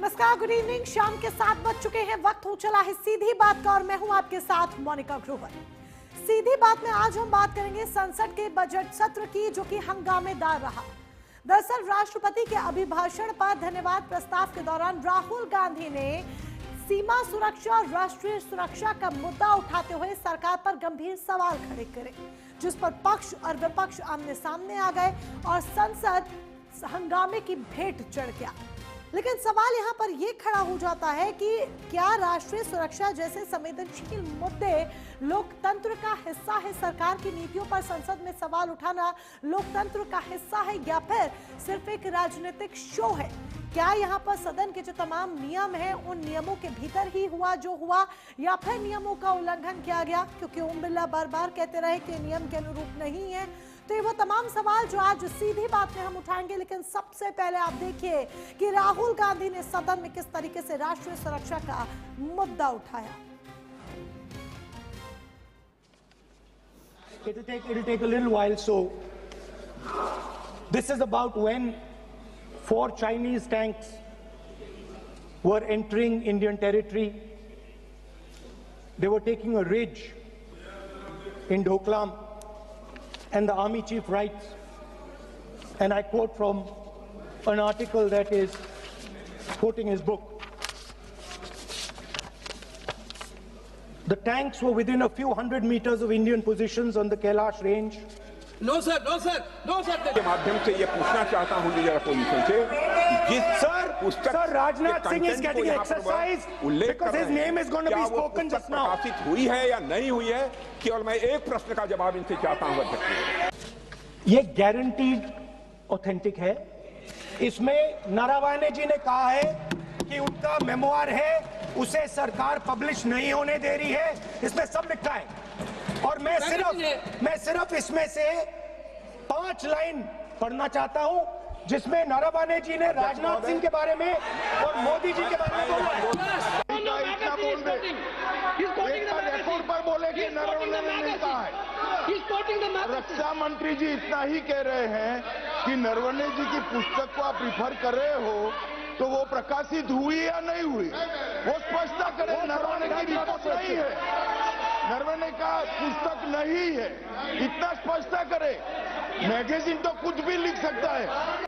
नमस्कार, good evening. शाम के 7 बज चुके हैं, वक्त हो चला है सीधी बात का और मैं हूं आपके साथ मोनिका ग्रोवर। सीधी बात में आज हम बात करेंगे संसद के बजट सत्र की, जो कि हंगामेदार रहा। दरअसल राष्ट्रपति के अभिभाषण पर धन्यवाद प्रस्ताव के दौरान राहुल गांधी ने सीमा सुरक्षा और राष्ट्रीय सुरक्षा का मुद्दा उठाते हुए सरकार पर गंभीर सवाल खड़े करे, जिस पर पक्ष और विपक्ष आमने सामने आ गए और संसद हंगामे की भेंट चढ़ गया। लेकिन सवाल यहां पर यह खड़ा हो जाता है कि क्या राष्ट्रीय सुरक्षा जैसे संवेदनशील मुद्दे लोकतंत्र का हिस्सा है? सरकार की नीतियों पर संसद में सवाल उठाना लोकतंत्र का हिस्सा है या फिर सिर्फ एक राजनीतिक शो है? क्या यहाँ पर सदन के जो तमाम नियम हैं उन नियमों के भीतर ही हुआ जो हुआ, या फिर नियमों का उल्लंघन किया गया? क्योंकि ओम बिरला बार बार कहते रहे कि नियम के अनुरूप नहीं है। तो ये वो तमाम सवाल जो आज सीधी बात में हम उठाएंगे। लेकिन सबसे पहले आप देखिए कि राहुल गांधी ने सदन में किस तरीके से राष्ट्रीय सुरक्षा का मुद्दा उठाया। It'll take a little while. So this is about when 4 Chinese tanks were entering Indian territory. They were taking a ridge in Doklam, and the army chief writes, and I quote from an article that is quoting his book. The tanks were within a few hundred meters of Indian positions on the Kailash range. No sir, no sir, no sir. के माध्यम से ये पूछना चाहता हूँ leader opposition से, जिस sir Rajnath Singh is getting exercise because his name is going to be spoken just now. प्रकाशित हुई है या नहीं हुई है, केवल मैं एक प्रश्न का जवाब इनसे चाहता हूँ अध्यक्ष। ये गारंटीड ऑथेंटिक है। इसमें नारावाने जी ने कहा है कि उनका मेमोआर है, उसे सरकार पब्लिश नहीं होने दे रही है। इसमें सब लिखा है और मैं सिर्फ इसमें से 5 लाइन पढ़ना चाहता हूं, जिसमें नारावाने जी ने राजनाथ सिंह के बारे में और मोदी जी के बारे में बोला है। इतना बोल दे, रिकॉर्ड पर बोले कि नरवणे ने नहीं कहा है। रक्षा मंत्री जी इतना ही कह रहे हैं कि नरवणे जी की पुस्तक को आप रिफर कर रहे हो, तो वो प्रकाशित हुई या नहीं हुई वो स्पष्टता करें। नरवणे की रिपोर्ट नहीं है, नरवणे का पुस्तक नहीं है, इतना स्पष्टता करे। मैगजीन तो कुछ भी लिख सकता है।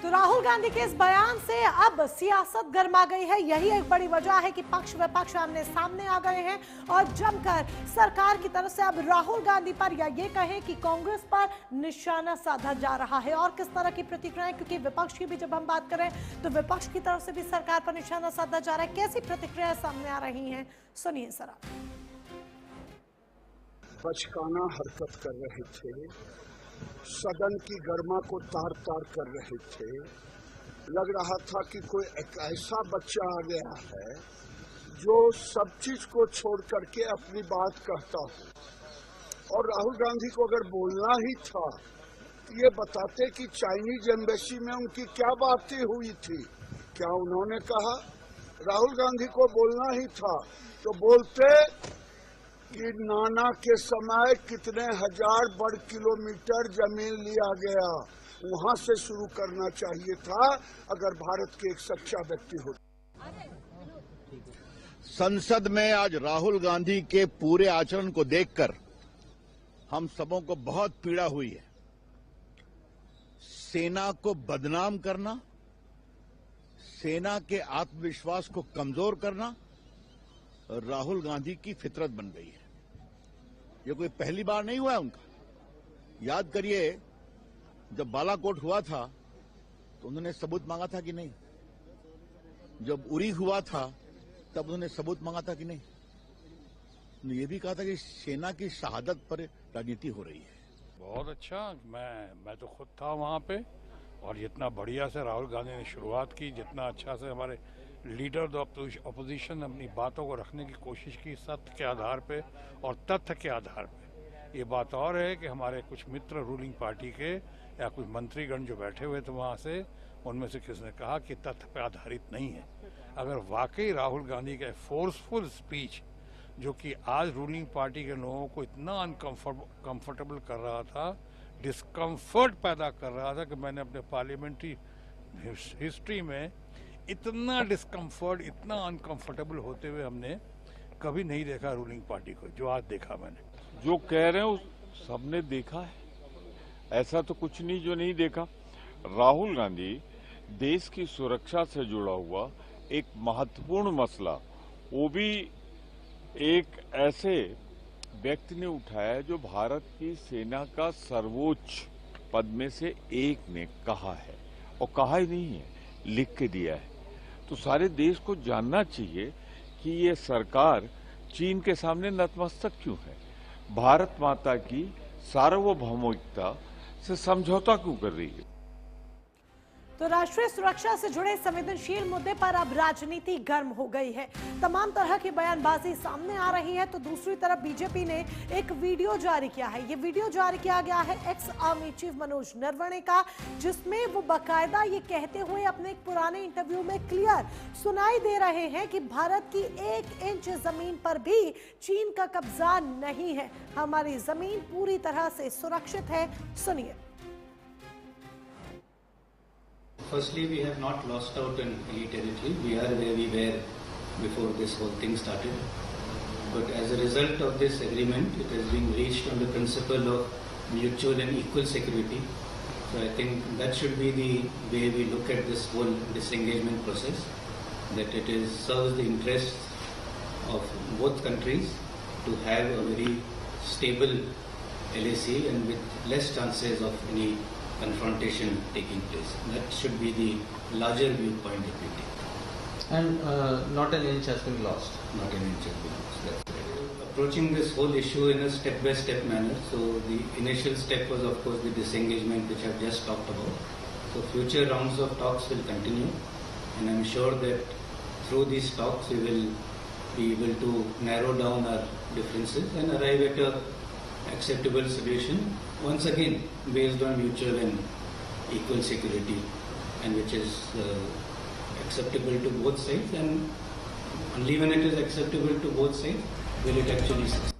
तो राहुल गांधी के इस बयान से अब सियासत गर्मा गई है। यही एक बड़ी वजह है कि पक्ष विपक्ष आमने सामने आ गए हैं और जमकर सरकार की तरफ से अब राहुल गांधी पर या ये कहें कि कांग्रेस पर निशाना साधा जा रहा है। और किस तरह की प्रतिक्रियाएं, क्योंकि विपक्ष की भी जब हम बात करें तो विपक्ष की तरफ से भी सरकार पर निशाना साधा जा रहा है। कैसी प्रतिक्रियाएं सामने आ रही हैं, सुनिए जरा। बचकाना हरकत कर रहे थे, सदन की गर्मा को तार तार कर रहे थे। लग रहा था कि कोई एक ऐसा बच्चा आ गया है जो सब चीज को छोड़ करके अपनी बात कहता हो। और राहुल गांधी को अगर बोलना ही था तो ये बताते कि चाइनीज एम्बेसी में उनकी क्या बातें हुई थी, क्या उन्होंने कहा। राहुल गांधी को बोलना ही था तो बोलते कि नाना के समय कितने हजार वर्ग किलोमीटर जमीन लिया गया, वहां से शुरू करना चाहिए था अगर भारत के एक सच्चा व्यक्ति होता। संसद में आज राहुल गांधी के पूरे आचरण को देखकर हम सबों को बहुत पीड़ा हुई है। सेना को बदनाम करना, सेना के आत्मविश्वास को कमजोर करना राहुल गांधी की फितरत बन गई है। ये कोई पहली बार नहीं हुआ है उनका। याद करिए, जब बालाकोट हुआ था तो उन्होंने सबूत मांगा था कि नहीं? जब उरी हुआ था तब उन्होंने सबूत मांगा था कि नहीं? उन्होंने ये भी कहा था कि सेना की शहादत पर राजनीति हो रही है। बहुत अच्छा, मैं तो खुद था वहां पे, और जितना बढ़िया से राहुल गांधी ने शुरुआत की, जितना अच्छा से हमारे लीडर अपोजिशन अपनी बातों को रखने की कोशिश की सत्य के आधार पे और तथ्य के आधार पे। ये बात और है कि हमारे कुछ मित्र रूलिंग पार्टी के या कुछ मंत्रीगण जो बैठे हुए थे वहाँ से, उनमें से किसने कहा कि तथ्य पे आधारित नहीं है। अगर वाकई राहुल गांधी का फोर्सफुल स्पीच, जो कि आज रूलिंग पार्टी के लोगों को इतना अनकंफर्टेबल कर रहा था, डिस्कम्फर्ट पैदा कर रहा था कि मैंने अपने पार्लियामेंट्री हिस्ट्री में इतना डिस्कम्फर्ट, इतना अनकंफर्टेबल होते हुए हमने कभी नहीं देखा रूलिंग पार्टी को, जो आज देखा मैंने। जो कह रहे हो सबने देखा है, ऐसा तो कुछ नहीं जो नहीं देखा। राहुल गांधी देश की सुरक्षा से जुड़ा हुआ एक महत्वपूर्ण मसला, वो भी एक ऐसे व्यक्ति ने उठाया जो भारत की सेना का सर्वोच्च पद में से एक ने कहा है, और कहा ही नहीं है, लिख के दिया है। तो सारे देश को जानना चाहिए कि ये सरकार चीन के सामने नतमस्तक क्यों है, भारत माता की सार्वभौमिकता से समझौता क्यों कर रही है। तो राष्ट्रीय सुरक्षा से जुड़े संवेदनशील मुद्दे पर अब राजनीति गर्म हो गई है। तमाम तरह की बयानबाजी सामने आ रही है। तो दूसरी तरफ बीजेपी ने एक वीडियो जारी किया है। ये वीडियो जारी किया गया है ex army chief Manoj Naravane का, जिसमें वो बाकायदा ये कहते हुए अपने एक पुराने इंटरव्यू में क्लियर सुनाई दे रहे हैं कि भारत की 1 इंच जमीन पर भी चीन का कब्जा नहीं है, हमारी जमीन पूरी तरह से सुरक्षित है। सुनिए। Firstly, we have not lost out on any territory. We are where we were before this whole thing started. But as a result of this agreement, it has been reached on the principle of mutual and equal security. So I think that should be the way we look at this whole disengagement process, that it serves the interests of both countries to have a very stable LAC and with less chances of any confrontation taking place. That should be the larger viewpoint that we take. And not an inch has been lost. Not an inch has been lost. That's right. Approaching this whole issue in a step-by-step manner. So the initial step was, of course, the disengagement, which I've just talked about. So future rounds of talks will continue, and I'm sure that through these talks we will be able to narrow down our differences and arrive at a acceptable solution, once again based on mutual and equal security, and which is acceptable to both sides, and only when it is acceptable to both sides will it actually succeed.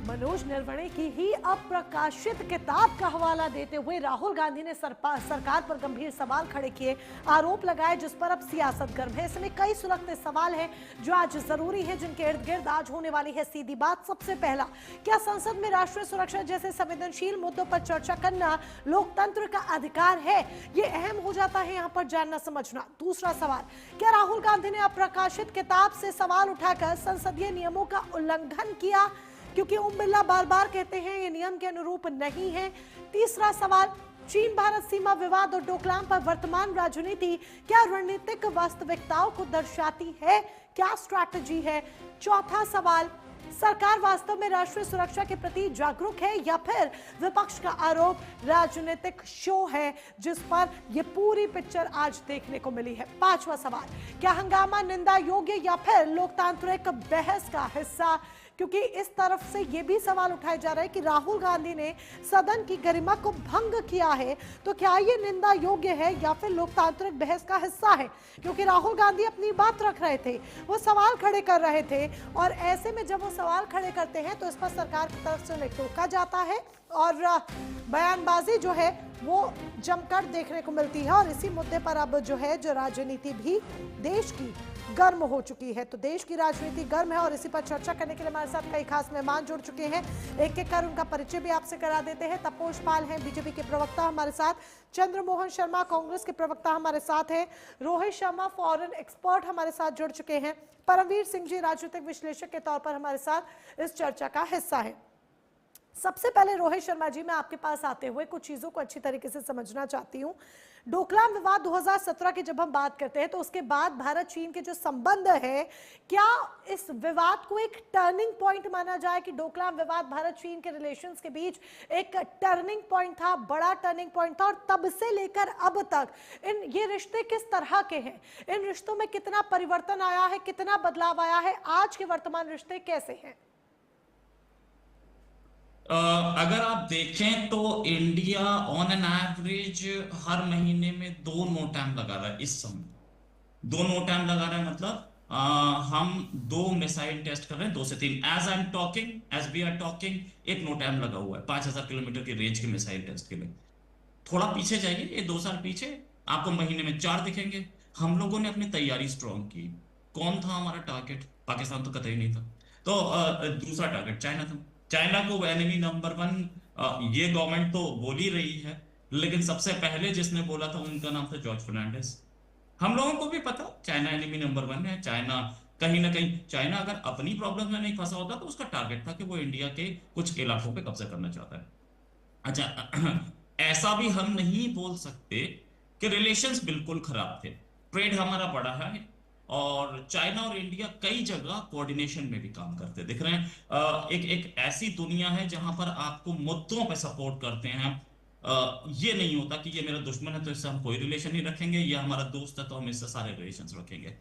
Manoj Naravane की ही अप्रकाशित किताब का हवाला देते हुए राहुल गांधी ने सरकार पर गंभीर सवाल खड़े किए, आरोप लगाए, जिस पर अब सियासत गर्म है। इसमें कई सुलगते सवाल हैं जो आज जरूरी है, जिनके इर्द गिर्द आज होने वाली है सीधी बात। सबसे पहला, क्या संसद में राष्ट्रीय सुरक्षा जैसे संवेदनशील मुद्दों पर चर्चा करना लोकतंत्र का अधिकार है? ये अहम हो जाता है यहाँ पर जानना समझना। दूसरा सवाल, क्या राहुल गांधी ने अप्रकाशित किताब से सवाल उठाकर संसदीय नियमों का उल्लंघन किया, क्योंकि ओम बिरला बार बार कहते हैं ये नियम के अनुरूप नहीं है। तीसरा सवाल, चीन भारत सीमा विवाद और डोकलाम पर वर्तमान राजनीति क्या रणनीतिक वास्तविकताओं को दर्शाती है, क्या स्ट्रैटेजी है? चौथा सवाल, सरकार वास्तव में राष्ट्रीय सुरक्षा के प्रति जागरूक है या फिर विपक्ष का आरोप राजनीतिक शो है, जिस पर यह पूरी पिक्चर आज देखने को मिली है। पांचवा सवाल, क्या हंगामा निंदा योग्य या फिर लोकतांत्रिक बहस का हिस्सा? क्योंकि इस तरफ से यह भी सवाल उठाए जा रहे हैं कि राहुल गांधी ने सदन की गरिमा को भंग किया है, तो क्या ये निंदा योग्य है या फिर लोकतांत्रिक बहस का हिस्सा है? क्योंकि राहुल गांधी अपनी बात रख रहे थे, वो सवाल खड़े कर रहे थे, और ऐसे में जब वो सवाल खड़े करते हैं तो इस पर सरकार की तरफ से उन्हें टोका जाता है और बयानबाजी जो है वो जमकर देखने को मिलती है। और इसी मुद्दे पर अब जो है जो राजनीति भी देश की गर्म हो चुकी है। तो देश की राजनीति गर्म है और इसी पर चर्चा करने के लिए हमारे साथ कई खास मेहमान जुड़ चुके हैं। एक एक कर उनका परिचय भी आपसे करा देते हैं। तपोष पाल हैं बीजेपी के प्रवक्ता हमारे साथ, चंद्रमोहन शर्मा कांग्रेस के प्रवक्ता हमारे साथ हैं, रोहित शर्मा फॉरेन एक्सपर्ट हमारे साथ जुड़ चुके हैं, परमवीर सिंह जी राजनीतिक विश्लेषक के तौर पर हमारे साथ इस चर्चा का हिस्सा है। सबसे पहले रोहित शर्मा जी, मैं आपके पास आते हुए कुछ चीजों को अच्छी तरीके से समझना चाहती हूँ। डोकलाम विवाद 2017 की जब हम बात करते हैं तो उसके बाद भारत चीन के जो संबंध है, क्या इस विवाद को एक टर्निंग पॉइंट माना जाए कि डोकलाम विवाद भारत चीन के रिलेशंस के बीच एक टर्निंग पॉइंट था, बड़ा टर्निंग पॉइंट था, और तब से लेकर अब तक ये रिश्ते किस तरह के हैं? इन रिश्तों में कितना परिवर्तन आया है, कितना बदलाव आया है? आज के वर्तमान रिश्ते कैसे हैं? अगर आप देखें तो इंडिया ऑन एन एवरेज हर महीने में 2 नो टाइम लगा रहा है। इस समय 2 नो टाइम लगा रहा है, मतलब हम 2 मिसाइल टेस्ट कर रहे हैं, 2 से 3। As I am talking, as we are talking, 1 no time लगा हुआ है 5000 किलोमीटर की रेंज के मिसाइल टेस्ट के लिए। थोड़ा पीछे जाइए, ये 2 साल पीछे, आपको महीने में 4 दिखेंगे। हम लोगों ने अपनी तैयारी स्ट्रॉन्ग की। कौन था हमारा टारगेट? पाकिस्तान तो कतई नहीं था। तो दूसरा टारगेट चाइना था। चाइना को एनिमी नंबर 1 ये गवर्नमेंट तो बोल ही रही है, लेकिन सबसे पहले जिसने बोला था उनका नाम था जॉर्ज फर्नांडिस। हम लोगों को भी पता चाइना एनिमी नंबर 1 है। चाइना कहीं ना कहीं, चाइना अगर अपनी प्रॉब्लम में नहीं फंसा होता तो उसका टारगेट था कि वो इंडिया के कुछ इलाकों पे कब्जा करना चाहता है। अच्छा, ऐसा भी हम नहीं बोल सकते कि रिलेशंस बिल्कुल खराब थे। ट्रेड हमारा बढ़ा है और चाइना और इंडिया कई जगह कोऑर्डिनेशन में भी काम करते दिख रहे हैं। एक एक ऐसी दुनिया है जहां पर आपको मुद्दों पे सपोर्ट करते हैं। ये नहीं होता कि ये मेरा दुश्मन है तो इससे हम कोई रिलेशन नहीं रखेंगे, ये हमारा दोस्त है तो हम इससे सारे रिलेशंस रखेंगे।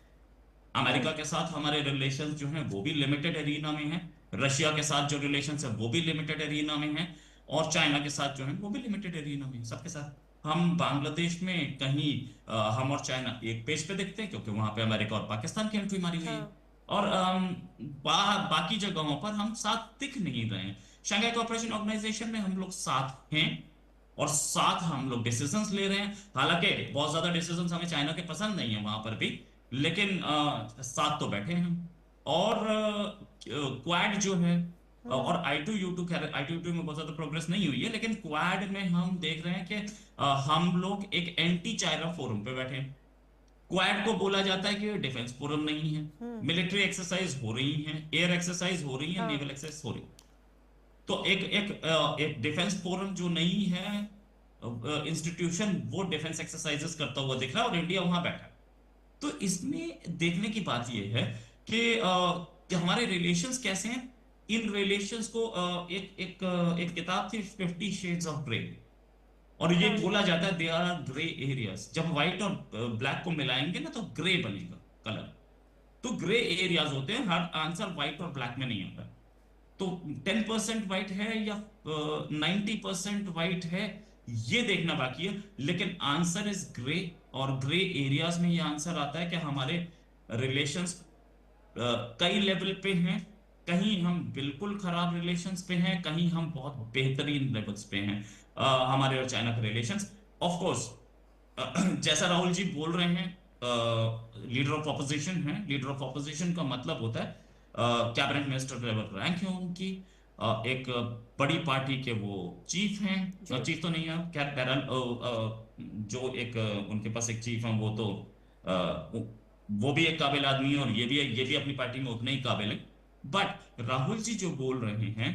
अमेरिका के साथ हमारे रिलेशंस जो हैं वो भी लिमिटेड एरिना में हैं। रशिया के साथ जो रिलेशंस है वो भी लिमिटेड एरिना में हैं। और चाइना के साथ जो है वो भी लिमिटेड एरिना में है। सबके साथ हम बांग्लादेश में कहीं हम और चाइना एक पेज पे दिखते हैं क्योंकि वहां पे अमेरिका और पाकिस्तान की एंट्री मारी हुई है। और बाकी जगहों पर हम साथ दिख नहीं रहे हैं। शंघाई कोऑपरेशन ऑर्गेनाइजेशन में हम लोग साथ हैं और साथ हम लोग डिसीजंस ले रहे हैं। हालांकि बहुत ज्यादा डिसीजंस हमें चाइना के पसंद नहीं है वहां पर भी, लेकिन साथ तो बैठे हैं हम। और क्वाड जो है और I2U2, खैर I2U2 में बहुत ज्यादा प्रोग्रेस नहीं हुई है, लेकिन क्वाड में हम देख रहे हैं कि हम लोग एक एंटी चाइना फोरम पे बैठे हैं। क्वाड को बोला जाता है कि डिफेंस फोरम नहीं है। मिलिट्री एक्सरसाइज हो रही है, एयर एक्सरसाइज हो रही है, नेवल एक्सरसाइज हो रही है। तो एक डिफेंस फोरम जो नहीं है इंस्टीट्यूशन, वो डिफेंस एक्सरसाइजेस करता हुआ दिख रहा है और इंडिया वहां बैठा है। तो इसमें देखने की बात यह है कि हमारे रिलेशंस कैसे हैं। इन रिलेशंस को एक किताब थी 50 शेड्स ऑफ ग्रे, और ये बोला जाता है दे आर ग्रे एरियाज। जब व्हाइट और ब्लैक को मिलाएंगे ना तो ग्रे बनेगा कलर। तो ग्रे एरियाज होते हैं, हर आंसर व्हाइट और ब्लैक में नहीं आता। तो 10% व्हाइट है या 90% व्हाइट है, ये देखना बाकी है, लेकिन आंसर इज ग्रे। और ग्रे एरियाज में ये आंसर आता है कि हमारे रिलेशंस कई लेवल पे हैं। कहीं हम बिल्कुल खराब रिलेशंस पे हैं, कहीं हम बहुत बेहतरीन लेवल्स पे हैं हमारे और चाइना के रिलेशंस। ऑफ कोर्स जैसा राहुल जी बोल रहे हैं, लीडर ऑफ ऑपोजिशन है। लीडर ऑफ ऑपोजिशन का मतलब होता है कैबिनेट मिनिस्टर लेवल रैंक है उनकी, एक बड़ी पार्टी के वो चीफ हैं। चीफ तो नहीं है, खैर जो एक उनके पास एक चीफ है, वो तो वो भी एक काबिल आदमी है और ये भी अपनी पार्टी में उतने ही काबिल है। बट राहुल जी जो बोल रहे हैं,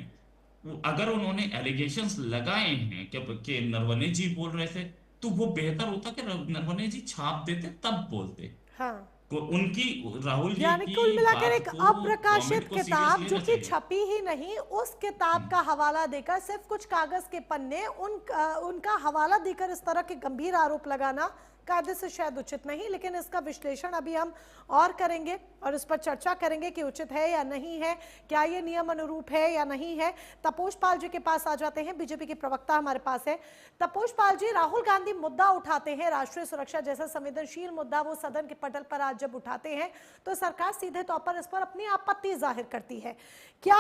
अगर उन्होंने एलिगेशंस लगाए हैं कि नरवणे जी बोल रहे थे, तो वो बेहतर होता कि नरवणे जी छाप देते तब बोलते। हाँ। उनकी राहुल जी यानी कुल मिलाकर एक अप्रकाशित किताब जो कि छपी ही नहीं, उस किताब का हवाला देकर सिर्फ कुछ कागज के पन्ने उनका हवाला देकर इस तरह के गंभीर आरोप लगाना कायदे से शायद उचित नहीं। लेकिन इसका विश्लेषण अभी हम और करेंगे और इस पर चर्चा करेंगे कि उचित है या नहीं है, क्या ये नियम अनुरूप है या नहीं है। तपोष पाल जी के पास आ जाते हैं, बीजेपी के प्रवक्ता हमारे पास है। तपोष पाल जी, राहुल गांधी मुद्दा उठाते हैं, राष्ट्रीय सुरक्षा जैसा संवेदनशील मुद्दा वो सदन के पटल पर आज जब उठाते हैं तो सरकार सीधे तौर पर इस पर अपनी आपत्ति जाहिर करती है। क्या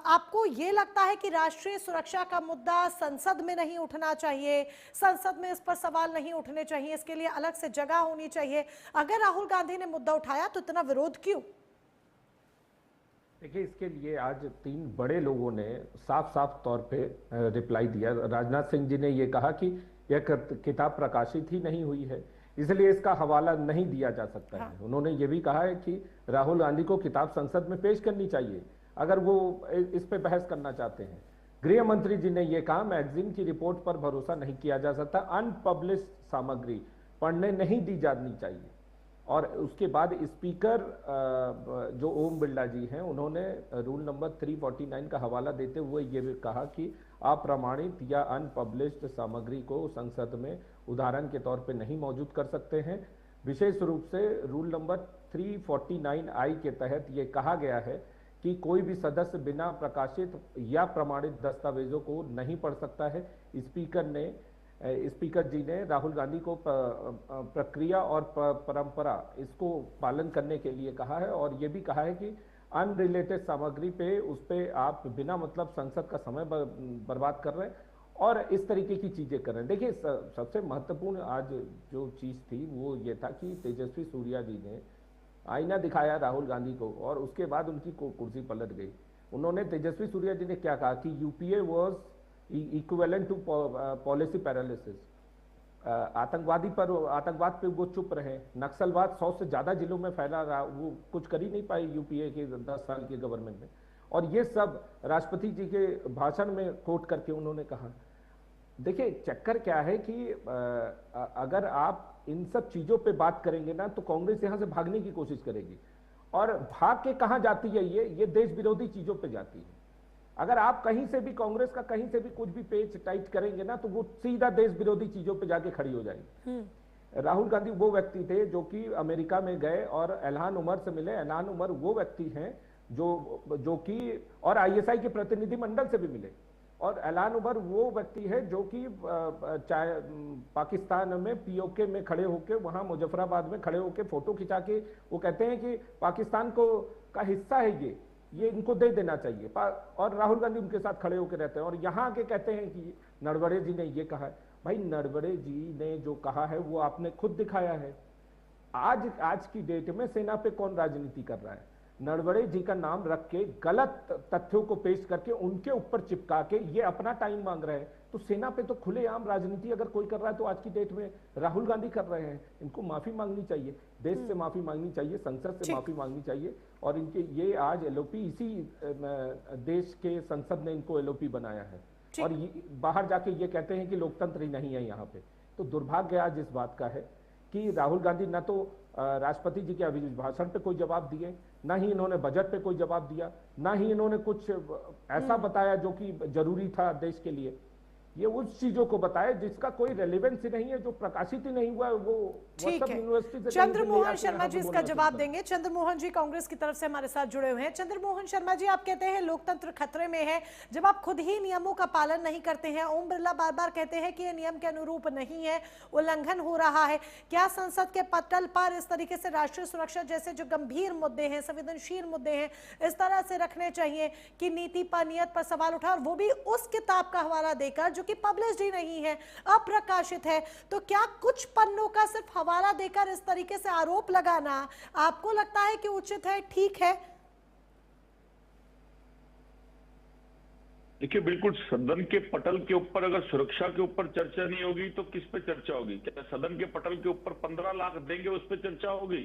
आपको ये लगता है कि राष्ट्रीय सुरक्षा का मुद्दा संसद में नहीं उठना चाहिए, संसद में इस पर सवाल नहीं उठने चाहिए, इसके लिए अलग से जगह होनी चाहिए? अगर राहुल गांधी ने मुद्दा उठाया तो इतना विरोध क्यों? देखिए, इसके लिए आज 3 बड़े लोगों ने साफ साफ तौर पे रिप्लाई दिया। राजनाथ सिंह जी ने ये कहा कि यह किताब प्रकाशित ही नहीं हुई है, इसलिए इसका हवाला नहीं दिया जा सकता है। उन्होंने ये भी कहा है कि राहुल गांधी को किताब संसद में पेश करनी चाहिए अगर वो इस पे बहस करना चाहते हैं। गृह मंत्री जी ने यह कहा, मैगजीन की रिपोर्ट पर भरोसा नहीं किया जा सकता, अनपब्लिश्ड सामग्री पढ़ने नहीं दी जानी चाहिए। और उसके बाद स्पीकर जो ओम बिरला जी हैं, उन्होंने रूल नंबर 349 का हवाला देते हुए ये भी कहा कि अप्रमाणित या अनपब्लिश्ड सामग्री को संसद में उदाहरण के तौर पे नहीं मौजूद कर सकते हैं। विशेष रूप से रूल नंबर 349I के तहत ये कहा गया है कि कोई भी सदस्य बिना प्रकाशित या प्रमाणित दस्तावेजों को नहीं पढ़ सकता है। स्पीकर जी ने राहुल गांधी को प्रक्रिया और परंपरा इसको पालन करने के लिए कहा है और ये भी कहा है कि अनरिलेटेड सामग्री पे उस पे आप बिना मतलब संसद का समय बर्बाद कर रहे हैं। और इस तरीके की चीजें कर रहे हैं। देखिए सबसे महत्वपूर्ण आज जो चीज थी वो ये था कि तेजस्वी सूर्या जी ने आईना दिखाया राहुल गांधी को और उसके बाद उनकी कुर्सी पलट गई। उन्होंने, तेजस्वी सूर्या जी ने क्या कहा कि UPA was equivalent to policy paralysis. आतंकवाद पे वो चुप रहे, नक्सलवाद 100 से ज्यादा जिलों में फैला रहा, वो कुछ कर ही नहीं पाई यूपीए के 10 साल के गवर्नमेंट में। और ये सब राष्ट्रपति जी के भाषण में कोट करके उन्होंने कहा। देखिए चक्कर क्या है कि अगर आप इन सब चीजों पे बात करेंगे ना तो कांग्रेस यहां से भागने की कोशिश करेगी, और भाग के कहां जाती है, ये देश विरोधी चीजों पे जाती है। अगर आप कहीं से भी कांग्रेस का कहीं से भी कुछ भी पेच टाइट करेंगे ना तो वो सीधा देश विरोधी चीजों पे जाके खड़ी हो जाएगी। राहुल गांधी वो व्यक्ति थे जो कि अमेरिका में गए और इल्हान उमर से मिले। इल्हान उमर वो व्यक्ति हैं जो कि और आईएसआई के प्रतिनिधि मंडल से भी मिले, और इल्हान उमर वो व्यक्ति है जो कि पाकिस्तान में पीओके में खड़े होके, वहां मुजफ्फराबाद में खड़े होके फोटो खिंचा के वो कहते हैं कि पाकिस्तान का हिस्सा है ये इनको दे देना चाहिए, और राहुल गांधी उनके साथ खड़े होकर रहते हैं। और यहाँ आके कहते हैं कि नरवणे जी ने ये कहा है। भाई नरवणे जी ने जो कहा है वो आपने खुद दिखाया है। आज की डेट में सेना पे कौन राजनीति कर रहा है? नरवणे जी का नाम रख के गलत तथ्यों को पेश करके उनके ऊपर चिपका के ये अपना टाइम मांग रहे हैं। तो सेना पे तो खुलेआम राजनीति अगर कोई कर रहा है तो आज की डेट में राहुल गांधी कर रहे हैं। इनको माफी मांगनी चाहिए, देश से माफी मांगनी चाहिए, संसद से माफी मांगनी चाहिए। और इनके ये आज एलओपी इसी देश के संसद ने इनको एलओपी बनाया है, और बाहर जाके ये कहते हैं कि लोकतंत्र ही नहीं है यहाँ पे। तो दुर्भाग्य आज इस बात का है कि राहुल गांधी न तो राष्ट्रपति जी के अभिभाषण पे कोई जवाब दिए, ना ही इन्होंने बजट पे कोई जवाब दिया, ना ही इन्होंने कुछ ऐसा बताया जो कि जरूरी था देश के लिए। ये उस चीजों को बताया जिसका कोई रेलेवेंस ही नहीं है, जो प्रकाशित ही नहीं हुआ है। वो ठीक है, चंद्रमोहन शर्मा जी इसका जवाब देंगे। चंद्रमोहन जी कांग्रेस की तरफ से हमारे साथ जुड़े हुए हैं। चंद्रमोहन शर्मा जी, आप कहते हैं लोकतंत्र खतरे में है जब आप खुद ही नियमों का पालन नहीं करते हैं। ओम बिरला बार बार कहते हैं कि ये नियम के अनुरूप नहीं है, उल्लंघन हो रहा है। क्या संसद के पटल पर इस तरीके से राष्ट्रीय सुरक्षा जैसे जो गंभीर मुद्दे हैं, संवेदनशील मुद्दे हैं, इस तरह से रखने चाहिए कि नीति पर, नियत पर सवाल उठा, और वो भी उस किताब का हवाला देकर जो कि पब्लिश्ड ही नहीं है, अप्रकाशित है? तो क्या कुछ पन्नों का सिर्फ हवाला देकर इस तरीके से आरोप लगाना आपको लगता है कि उचित है, ठीक है? देखिए, बिल्कुल सदन के पटल के ऊपर अगर सुरक्षा के ऊपर चर्चा नहीं होगी तो किस पे चर्चा होगी? क्या सदन के पटल के ऊपर 15 लाख देंगे उस पर चर्चा होगी?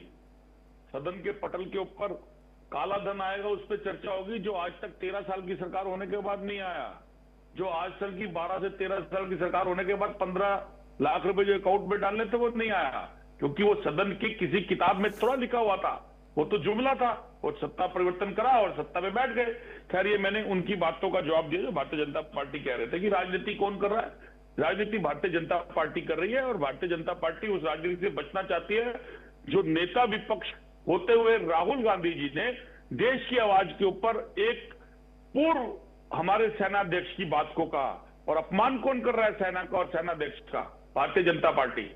सदन के पटल के ऊपर काला धन आएगा उस पर चर्चा होगी, जो आज तक 13 साल की सरकार होने के बाद नहीं आया, जो आज साल की 12 से 13 साल की सरकार होने के बाद 15 लाख रुपए जो अकाउंट में डालने थे वो नहीं आया, क्योंकि वो सदन की किसी किताब में थोड़ा लिखा हुआ था, वो तो जुमला था। और सत्ता परिवर्तन करा और सत्ता में बैठ गए। खैर, ये मैंने उनकी बातों का जवाब दिया जो भारतीय जनता पार्टी कह रहे थे कि राजनीति कौन कर रहा है। राजनीति भारतीय जनता पार्टी कर रही है, और भारतीय जनता पार्टी उस राजनीति से बचना चाहती है जो नेता विपक्ष होते हुए राहुल गांधी जी ने देश की आवाज के ऊपर एक पूर्व हमारे सेनाध्यक्ष की बात को कहा। और अपमान कौन कर रहा है सेना का और सेनाध्यक्ष का? भारतीय जनता पार्टी,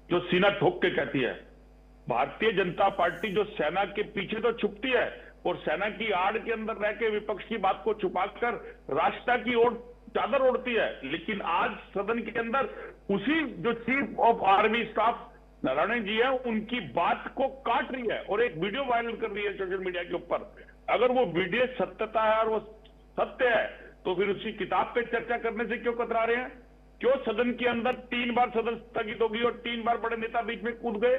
जो सीना ठोक के कहती है। भारतीय जनता पार्टी जो सेना के पीछे तो छुपती है और सेना की आड़ के अंदर रह के विपक्ष की बात को छुपाकर राष्ट्र की ओर चादर ओढ़ती है। लेकिन आज सदन के अंदर उसी जो chief of army staff Naravane ji है, उनकी बात को काट रही है और एक वीडियो वायरल कर रही है सोशल मीडिया के ऊपर। अगर वो वीडियो सत्यता है और वो सत्य है तो फिर उसी किताब पे चर्चा करने से क्यों कतरा रहे हैं? क्यों सदन के अंदर 3 बार सदन स्थगित होगी और 3 बार बड़े नेता बीच में कूद गए?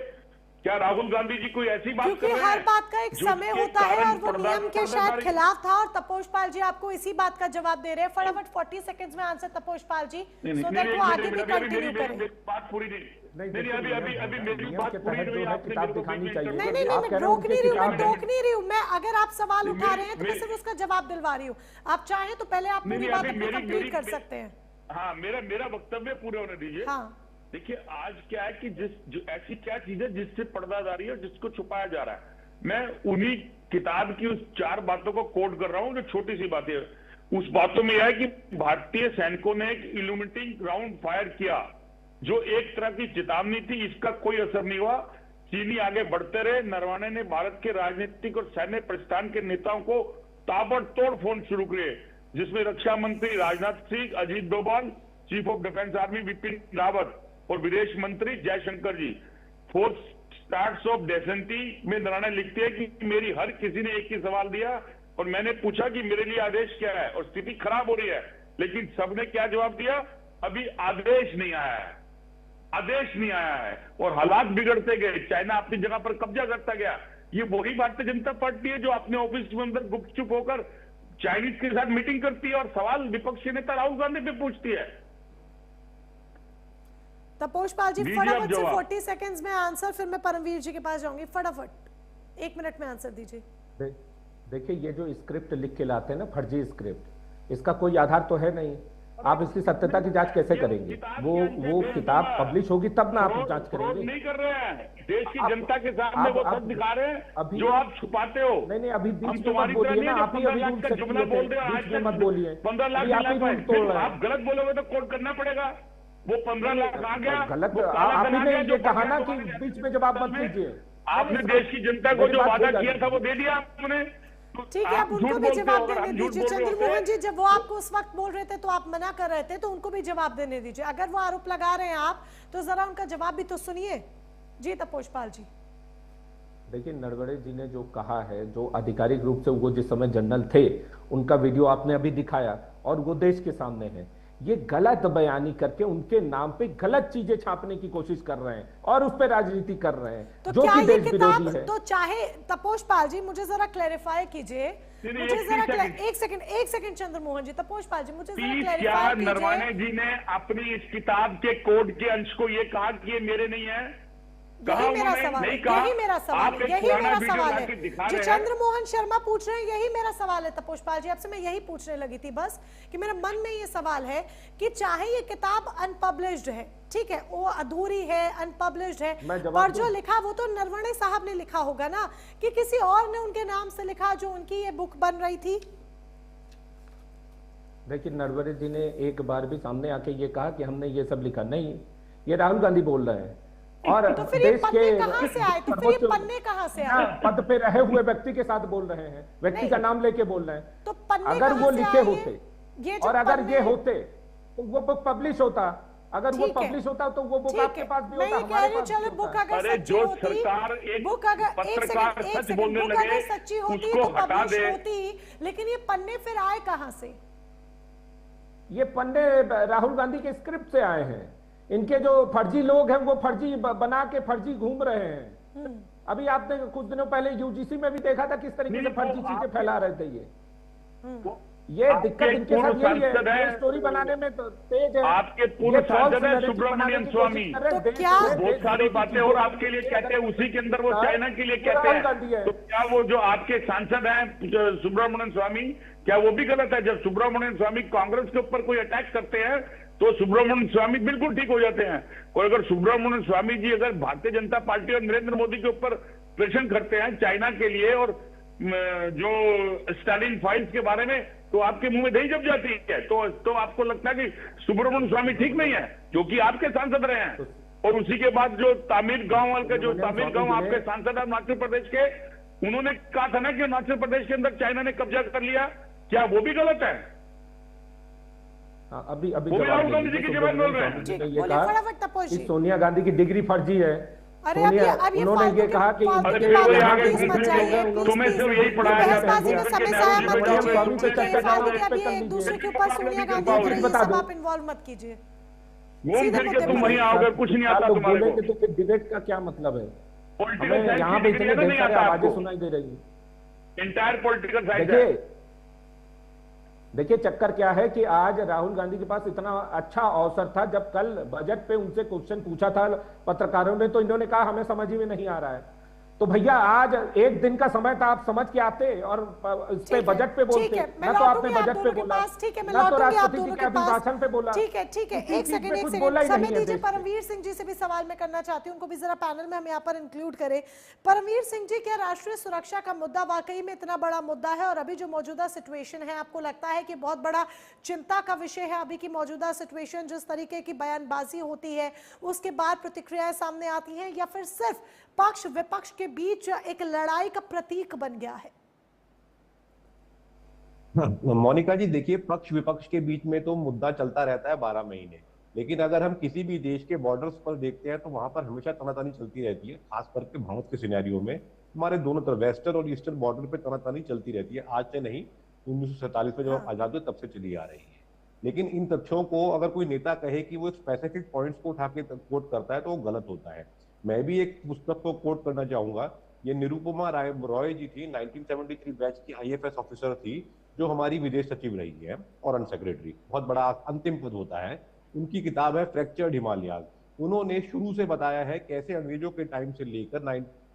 क्या राहुल गांधी जी कोई ऐसी बात कर रहे हैं? हर बात का एक समय होता है और वो नियम के शायद खिलाफ था। और तपोष पाल जी आपको इसी बात का जवाब दे रहे हैं। फटाफट 40 सेकंड्स में answer तपोष Pal ji, so that वो आगे भी कंटिन्यू करें। बात पूरी नहीं, अभी मेरी बात पूरी नहीं, किताब दिखानी चाहिए। नहीं, मैं रोक नहीं रही हूँ। मैं अगर आप सवाल उठा रहे हैं तो मैं सिर्फ उसका जवाब दिलवा रही हूँ। आप चाहें तो पहले आप पूरी बात अपनी कंप्लीट कर सकते हैं। हाँ, मेरा वक्तव्य पूरे होने दीजिए। हाँ, देखिए, आज क्या है कि जो ऐसी क्या चीज है जिससे पर्दादारी है और जिसको छुपाया जा रहा है। मैं उन्हीं किताब की उस 4 बातों को कोट कर रहा हूं जो छोटी सी बातें है। उस बातों में यह है कि भारतीय सैनिकों ने एक इल्यूमिनेटिंग राउंड फायर किया जो एक तरह की चेतावनी थी। इसका कोई असर नहीं हुआ, चीनी आगे बढ़ते रहे। नरवणे ने भारत के राजनीतिक और सैन्य प्रस्थान के नेताओं को ताबड़तोड़ फोन शुरू किए। जिसमें रक्षा मंत्री Rajnath Singh, Ajit Doval, chief of defence army Bipin Rawat और विदेश मंत्री जयशंकर जी। 4 स्टार्स ऑफ डेसेंटी में नारायण लिखते हैं कि मेरी हर किसी ने एक ही सवाल दिया और मैंने पूछा कि मेरे लिए आदेश क्या है और स्थिति खराब हो रही है, लेकिन सबने क्या जवाब दिया, अभी आदेश नहीं आया है, आदेश नहीं आया है और हालात बिगड़ते गए। चाइना अपनी जगह पर कब्जा करता गया। ये वही भारतीय जनता पार्टी है जो अपने ऑफिस के अंदर गुपचुप होकर चाइनीज के साथ मीटिंग करती है और सवाल विपक्षी नेता राहुल गांधी पे पूछती है। तपोश पाल जी फटाफट से 40 सेकंड्स में आंसर, फिर मैं परमवीर जी के पास जाऊंगी। फटाफट 1 मिनट में आंसर दीजिए। देखिए, ये जो स्क्रिप्ट लिख के लाते हैं ना, फर्जी स्क्रिप्ट, इसका कोई आधार तो है नहीं। आप इसकी सत्यता की जांच कैसे करेंगे? वो किताब पब्लिश होगी तब ना आप जांच करेंगे। नहीं कर रहे हैं, देश की जनता के सामने वो सब दिखा रहे हैं जो आप छुपाते हो। नहीं, अभी बीच में मत बोलिए ना, आप ही अभी रूल सेट किए थे, बीच में मत बोलिए। 15 लाख आप गलत बोलोगे तो कोर्ट करना पड़ेगा। वो 15 लाख आ गया गलत, आप ही ने ये कहा ना कि बीच में जवाब मत दीजिए। आपने देश की जनता को जो वादा किया था वो दे दिया आपने। ठीक है, आप उनको भी जवाब देने दीजिए। चंद्रमोहन जी, जब वो आपको उस वक्त बोल रहे थे तो आप मना कर रहे थे, तो उनको भी जवाब देने दीजिए। अगर वो आरोप लगा रहे हैं आप, तो जरा उनका जवाब भी तो सुनिए। जी तपोश पाल जी। देखिए, नरवणे जी ने जो कहा है, जो आधिकारिक रूप से वो जिस समय जनरल थे, उनका वीडियो आपने अभी दिखाया और वो देश के सामने है। ये गलत बयानी करके उनके नाम पे गलत चीजें छापने की कोशिश कर रहे हैं और उस पे राजनीति कर रहे हैं, तो जो कि देश विरोधी है। तो चाहे तपोश पाल जी, मुझे जरा क्लैरिफाई कीजिए, मुझे जरा एक सेकंड चंद्रमोहन जी, तपोश पाल जी, मुझे जरा क्लैरिफाई कीजिए। नरवणे जी ने अपनी इस किताब के कोड के अंश को ये कहा कि ये मेरे नहीं है, यही मेरा सवाल है, यही मेरा सवाल है जो चंद्रमोहन शर्मा पूछ रहे हैं, यही मेरा सवाल है तपोश पाल जी। आपसे मैं यही पूछने लगी थी बस, कि मेरे मन में ये सवाल है कि चाहे ये किताब अनपब्लिश्ड है, ठीक है, वो अधूरी है, अनपब्लिश्ड है, पर जो लिखा वो तो नरवणे साहब ने लिखा होगा ना, कि किसी और ने उनके नाम से लिखा जो उनकी ये बुक बन रही थी। देखिए, नरवणे जी ने एक बार भी सामने आके ये कहा कि हमने ये सब लिखा नहीं, ये राहुल गांधी बोल रहे हैं। और तो फिर ये पन्ने कहां से आए? तो फिर ये पन्ने कहां से आए? पद पे रहे हुए व्यक्ति के साथ बोल रहे हैं, व्यक्ति का नाम लेके बोल रहे हैं। तो पन्ने अगर वो लिखे होते और अगर ये होते तो वो बुक पब्लिश होता। अगर वो पब्लिश होता तो वो बुक आपके पास भी होता, हमारे पास भी होता। बुक अगर सच्ची होती, बुक अगर सच्ची होती तो पब्लिश होती, लेकिन ये पन्ने फिर आए कहां से? ये पन्ने राहुल गांधी के स्क्रिप्ट से आए हैं। इनके जो फर्जी लोग हैं वो फर्जी बना के फर्जी घूम रहे हैं। अभी आपने कुछ दिनों पहले यूजीसी में भी देखा था किस तरीके से फर्जी चीजें फैला रहे थे। ये दिक्कत इनके साथ यही है, ये स्टोरी बनाने में तो तेज है। आपके पूर्व सांसद है सुब्रमण्यम स्वामी, बहुत सारी बातें और आपके लिए कहते हैं, उसी के अंदर वो चाइना के लिए कहते हैं। तो क्या वो जो आपके सांसद हैं सुब्रमण्यम स्वामी, क्या वो भी गलत है? जब सुब्रमण्यम स्वामी कांग्रेस के ऊपर कोई अटैक करते हैं तो सुब्रमण्यम स्वामी बिल्कुल ठीक हो जाते हैं। और अगर सुब्रमण्यम स्वामी जी अगर भारतीय जनता पार्टी और नरेंद्र मोदी के ऊपर प्रेशर करते हैं चाइना के लिए और जो स्टालिन फाइल्स के बारे में, तो आपके मुंह में दही जम जाती है। तो आपको लगता है कि सुब्रमण्यम स्वामी ठीक नहीं है, जो कि आपके सांसद रहे हैं। और उसी के बाद जो तामिल गांव वाले जो तामिल गांव आपके सांसद है हिमाचल प्रदेश के, उन्होंने कहा था ना कि हिमाचल प्रदेश के अंदर चाइना ने कब्जा कर लिया, क्या वो भी गलत है? अभी राहुल गांधी जी की जवाब बोल रहे हैं। ये कहा कि सोनिया गांधी की डिग्री फर्जी है। सोनिया, उन्होंने ये कहा कि तुम्हें सिर्फ यही पढ़ाया जाता है। इन्वॉल्व मत कीजिए, घूम फिर के तुम वहीं आओगे, कुछ नहीं आता तुम्हारे को। तो फिर डिबेट का क्या मतलब है? हमें यहाँ पे इतने ढेर सारी आवाजें सुनाई दे रही है। इंटायर पॉलिटिकल साइड है। देखिए, चक्कर क्या है कि आज राहुल गांधी के पास इतना अच्छा अवसर था, जब कल बजट पे उनसे क्वेश्चन पूछा था पत्रकारों ने, तो इन्होंने कहा हमें समझ ही में नहीं आ रहा है। तो भैया, आज एक दिन का समय था, आप समझ के आते और इस पे बजट पे बोलते, ना तो आपने बजट पे बोला, ना तो राष्ट्रपति जी के अभिभाषण पे बोला। ठीक है, एक सेकंड समय दीजिए। परमवीर सिंह जी से भी सवाल मैं करना चाहती हूँ, उनको भी जरा पैनल में हम यहाँ पर इंक्लूड करें। परमवीर सिंह जी, क्या राष्ट्रीय सुरक्षा का मुद्दा वाकई में इतना बड़ा मुद्दा है? और अभी जो मौजूदा सिचुएशन है, आपको लगता है कि बहुत बड़ा चिंता का विषय है अभी की मौजूदा सिचुएशन, जिस तरीके की बयानबाजी होती है उसके बाद प्रतिक्रियाएं सामने आती हैं, या फिर सिर्फ पक्ष विपक्ष के बीच एक लड़ाई का प्रतीक बन गया है? मोनिका जी देखिए, पक्ष विपक्ष के बीच में तो मुद्दा चलता रहता है 12 महीने, लेकिन अगर हम किसी भी देश के बॉर्डर्स पर देखते हैं तो वहां पर हमेशा तनातनी चलती रहती है। खास करके भारत के सिनेरियो में हमारे दोनों तरफ वेस्टर्न और ईस्टर्न बॉर्डर पे तनातनी चलती रहती है। आज से नहीं, 1947 में जब हम आजाद हुए तब से चली आ रही है। लेकिन इन तथ्यों को अगर कोई नेता कहे कि वो स्पेसिफिक पॉइंट्स को उठा के कोट करता है तो वो गलत होता है। मैं भी एक पुस्तक को कोट करना चाहूंगा। ये निरुपमा रॉय जी थी, 1973 बैच की IFS ऑफिसर थी, जो हमारी विदेश सचिव रही है, फॉरेन सेक्रेटरी, बहुत बड़ा अंतिम पद होता है। उनकी किताब है फ्रैक्चर्ड हिमालयाज। उन्होंने शुरू से बताया है कैसे अंग्रेजों के टाइम से लेकर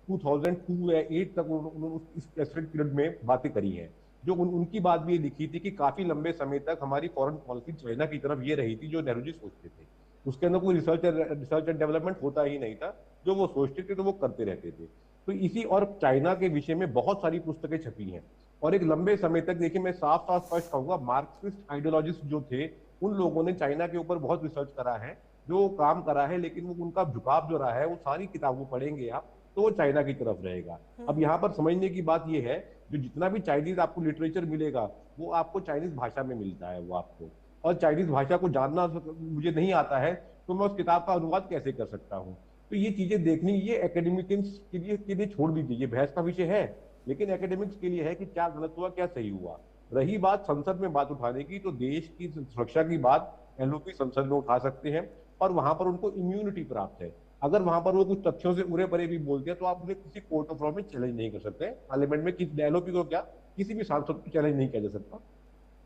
2002 या 8 तक उन्होंने इस स्पेसिफिक पीरियड में बातें करी हैं। जो उनकी बात भी ये लिखी थी कि काफी लंबे समय तक हमारी फॉरेन पॉलिसी चाइना की तरफ ये रही थी जो नेहरू जी सोचते थे। उसके अंदर कोई रिसर्च एंड डेवलपमेंट होता ही नहीं था। जो वो सोचते थे तो वो करते रहते थे। तो इसी और चाइना के विषय में बहुत सारी पुस्तकें छपी हैं और एक लंबे समय तक देखिए, मैं साफ साफ स्पष्ट कहूंगा, मार्क्सिस्ट आइडियोलॉजिस्ट जो थे उन लोगों ने चाइना के ऊपर बहुत रिसर्च करा है, जो काम करा है, लेकिन वो उनका झुकाव जो रहा है वो सारी किताबों पढ़ेंगे आप तो वो चाइना की तरफ रहेगा। अब यहाँ पर समझने की बात ये है, जो जितना भी चाइनीज आपको लिटरेचर मिलेगा वो आपको चाइनीज भाषा में मिलता है वो आपको, और चाइनीज भाषा को जानना मुझे नहीं आता है तो मैं उस किताब का अनुवाद कैसे कर सकता हूँ। तो ये चीजें देखनी, ये एकेडमिक्स के लिए छोड़ दीजिए, ये बहस का विषय है, लेकिन एकेडमिक्स के लिए है कि क्या गलत हुआ क्या सही हुआ। रही बात संसद में बात उठाने की, तो देश की सुरक्षा की बात LOP संसद में उठा सकते हैं और वहां पर उनको इम्यूनिटी प्राप्त है। अगर वहां पर वो कुछ तथ्यों से उरे परे भी बोलते हैं तो आप उन्हें किसी कोर्ट ऑफ लॉ में चैलेंज नहीं कर सकते। पार्लियामेंट में LOP को क्या किसी भी सांसद को चैलेंज नहीं किया जा सकता।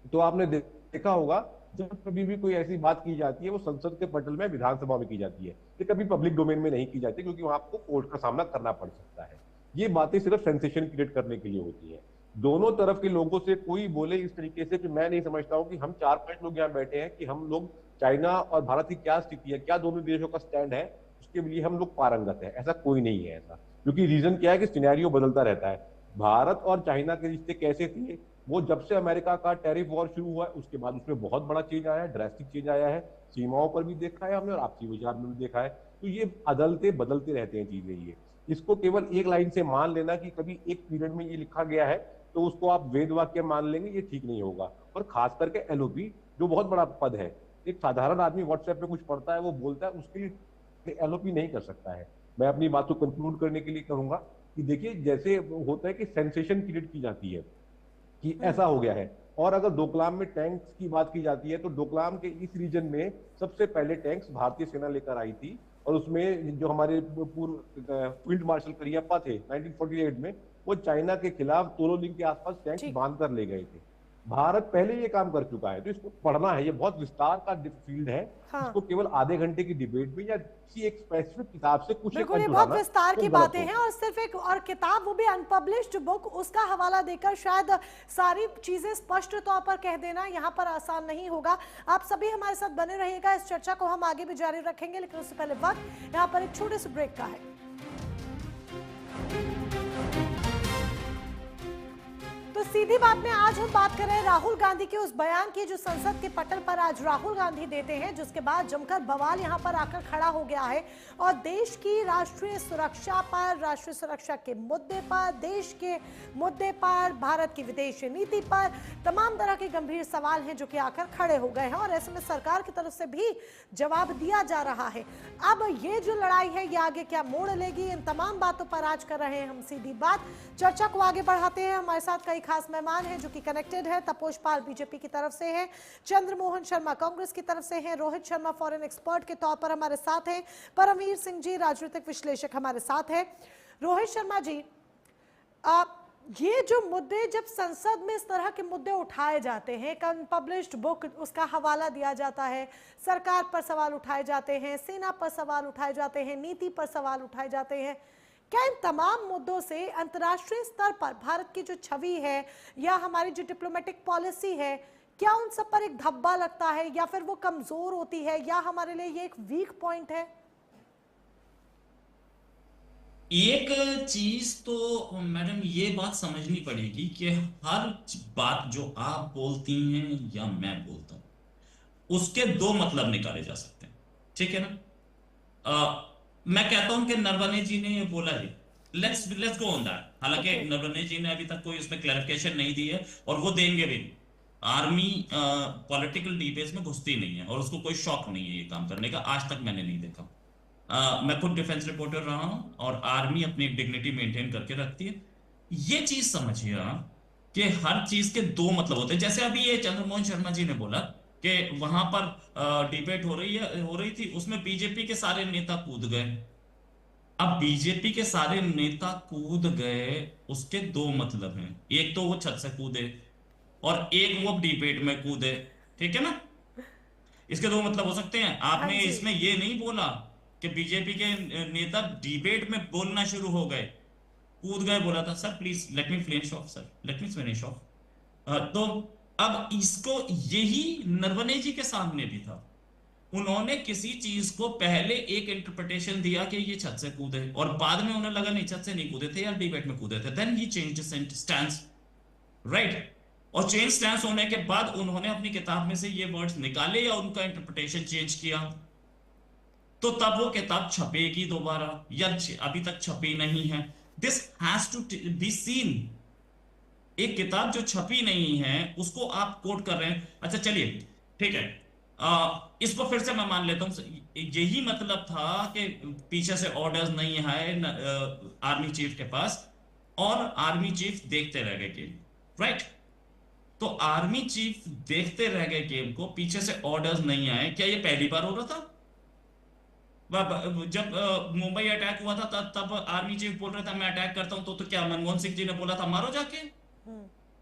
तो आपने देखा होगा जब कभी भी कोई ऐसी बात की जाती है वो संसद के पटल में, विधानसभा में की जाती है, ये कभी पब्लिक डोमेन में नहीं की जाती क्योंकि वहां आपको कोर्ट का सामना करना पड़ सकता है। ये बातें सिर्फ सेंसेशन क्रिएट करने के लिए होती है। दोनों तरफ के लोगों से कोई बोले इस तरीके से कि मैं नहीं समझता हूं कि हम 4-5 लोग यहाँ बैठे हैं कि हम लोग चाइना और भारत की क्या स्थिति है, क्या दोनों देशों का स्टैंड है, उसके लिए हम लोग पारंगत है, ऐसा कोई नहीं है ऐसा। क्योंकि रीजन क्या है कि सिनेरियो बदलता रहता है। भारत और चाइना के रिश्ते कैसे थे, वो जब से अमेरिका का टैरिफ वॉर शुरू हुआ है उसके बाद उसमें बहुत बड़ा चेंज आया है, ड्रास्टिक चेंज आया है। सीमाओं पर भी देखा है हमने और आपसी विचार में भी देखा है। तो ये अदलते बदलते रहते हैं चीजें। ये इसको केवल एक लाइन से मान लेना कि कभी एक पीरियड में ये लिखा गया है तो उसको आप वेद वाक्य मान लेंगे, ये ठीक नहीं होगा। और खास करके LOP जो बहुत बड़ा पद है, एक साधारण आदमी व्हाट्सएप पे कुछ पढ़ता है वो बोलता है, उसके लिए LOP नहीं कर सकता है। मैं अपनी बात को कंक्लूड करने के लिए कहूंगा कि देखिए, जैसे होता है कि सेंसेशन क्रिएट की जाती है कि ऐसा हो गया है, और अगर डोकलाम में टैंक्स की बात की जाती है तो डोकलाम के इस रीजन में सबसे पहले टैंक्स भारतीय सेना लेकर आई थी और उसमें जो हमारे पूर्व फील्ड मार्शल करियप्पा थे 1948 में, वो चाइना के खिलाफ तोलोलिंग के आसपास टैंक्स बांध कर ले गए थे। भारत पहले ये काम कर चुका है, तो इसको पढ़ना है। ये बहुत विस्तार का फील्ड है। हाँ। इसको केवल आधे घंटे की डिबेट में या किसी एक स्पेसिफिक किताब से कुछ बिल्कुल, ये बहुत विस्तार की बातें हैं और सिर्फ एक और किताब, वो भी अनपब्लिश्ड बुक, उसका हवाला देकर शायद सारी चीजें स्पष्ट तौर पर कह देना यहाँ पर आसान नहीं होगा। आप सभी हमारे साथ बने रहिएगा, इस चर्चा को हम आगे भी जारी रखेंगे, लेकिन उससे पहले वक्त यहाँ पर एक छोटे से ब्रेक का है। तो सीधी बात में आज हम बात कर रहे हैं राहुल गांधी के उस बयान की जो संसद के पटल पर आज राहुल गांधी देते हैं, जिसके बाद जमकर बवाल यहां पर आकर खड़ा हो गया है और देश की राष्ट्रीय सुरक्षा पर, राष्ट्रीय सुरक्षा के मुद्दे पर, देश के मुद्दे पर, भारत की विदेश नीति पर तमाम तरह के गंभीर सवाल हैं जो कि आकर खड़े हो गए हैं और ऐसे में सरकार की तरफ से भी जवाब दिया जा रहा है। अब ये जो लड़ाई है ये आगे क्या मोड़ लेगी, इन तमाम बातों पर आज कर रहे हैं हम सीधी बात। चर्चा को आगे बढ़ाते हैं। हमारे साथ कई खास मेहमान हैं जो कि कनेक्टेड है। तपोष पाल बीजेपी की तरफ से हैं, चंद्रमोहन शर्मा कांग्रेस की तरफ से हैं, रोहित शर्मा फॉरेन एक्सपर्ट के तौर पर हमारे साथ हैं, परमवीर सिंह जी राजनीतिक विश्लेषक हमारे साथ हैं। रोहित शर्मा जी, ये जो मुद्दे जब संसद में इस तरह के मुद्दे उठाए जाते हैं, एक अनपब्लिश्ड बुक उसका हवाला दिया जाता है, सरकार पर सवाल उठाए जाते हैं, सेना पर सवाल उठाए जाते हैं, नीति पर सवाल उठाए जाते हैं, क्या इन तमाम मुद्दों से अंतर्राष्ट्रीय स्तर पर भारत की जो छवि है या हमारी जो डिप्लोमेटिक पॉलिसी है, क्या उन सब पर एक धब्बा लगता है या फिर वो कमजोर होती है या हमारे लिए ये एक वीक पॉइंट है? एक चीज तो मैडम ये बात समझनी पड़ेगी कि हर बात जो आप बोलती हैं या मैं बोलता हूं उसके दो मतलब निकाले जा सकते हैं, ठीक है ना। मैं कहता हूं कि नरवणे जी ने ये बोला है, लेट्स गो ऑन दैट। हालांकि नरवणे जी ने अभी तक कोई इसमें क्लैरिफिकेशन नहीं दी है और वो देंगे भी नहीं। आर्मी पॉलिटिकल डिबेट्स में घुसती नहीं है और उसको कोई शौक नहीं है ये काम करने का, आज तक मैंने नहीं देखा। मैं खुद डिफेंस रिपोर्टर रहा हूं और आर्मी अपनी डिग्निटी मेंटेन करके रखती है। ये चीज समझिए आप कि हर चीज के दो मतलब होते हैं। जैसे अभी ये चंद्रमोहन शर्मा जी ने बोला कि वहां पर डिबेट हो रही थी, उसमें बीजेपी के सारे नेता कूद गए। अब बीजेपी के सारे नेता कूद गए, उसके दो मतलब हैं, एक तो वो छत से कूदे और एक वो डिबेट में कूदे, ठीक है ना। इसके दो मतलब हो सकते हैं। आपने इसमें ये नहीं बोला कि बीजेपी के नेता डिबेट में बोलना शुरू हो गए, कूद गए, बोला था sir please let me finish off, sir let me finish off. तो अब इसको यही नरवणे जी के सामने भी था। उन्होंने किसी चीज को पहले एक इंटरप्रिटेशन दिया कि ये छत से कूदे और बाद में उन्हें लगा नहीं छत से नहीं कूदे थे यार, डिबेट में कूदे थे। Then he changed stance, right. और चेंज स्टैंस होने के बाद उन्होंने अपनी किताब में से ये वर्ड्स निकाले या उनका इंटरप्रिटेशन चेंज किया, तो तब वो किताब छपेगी दोबारा या अभी तक छपी नहीं है। This has to be seen. एक किताब जो छपी नहीं है उसको आप कोट कर रहे हैं। अच्छा चलिए ठीक है, इसको फिर से मैं मान लेता हूं, यही मतलब था कि पीछे से ऑर्डर्स नहीं है आर्मी चीफ के पास और आर्मी चीफ देखते रह गए गेम, राइट। तो आर्मी चीफ देखते रह गए गेम को, पीछे से ऑर्डर्स नहीं आए। क्या ये पहली बार हो रहा था? जब मुंबई अटैक हुआ था तब आर्मी चीफ बोल रहा था मैं अटैक करता हूं, तो क्या मनमोहन सिंह जी ने बोला था मारो जाके?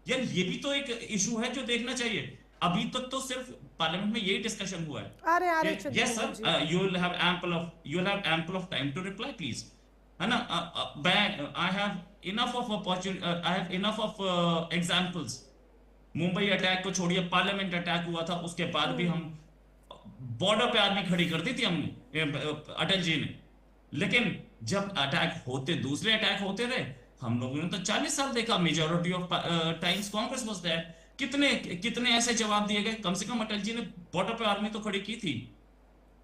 यार ये भी तो एक इशू है जो देखना चाहिए। अभी तक तो सिर्फ पार्लियामेंट में यही डिस्कशन हुआ है। अरे yes sir, you will have ample of time to reply please, है ना। I have enough of opportunity, I have enough of examples. Mumbai attack को छोड़िए, पार्लियामेंट अटैक हुआ था, उसके बाद भी हम बॉर्डर पे आर्मी खड़ी कर दी थी हमने, अटल जी ने। लेकिन जब अटैक होते, दूसरे अटैक होते रहे, हम लोगों ने तो 40 साल देखा, majority of times Congress was there. कितने ऐसे जवाब दिए गए? कम से कम अटल जी ने बॉर्डर पे आर्मी तो खड़ी की थी।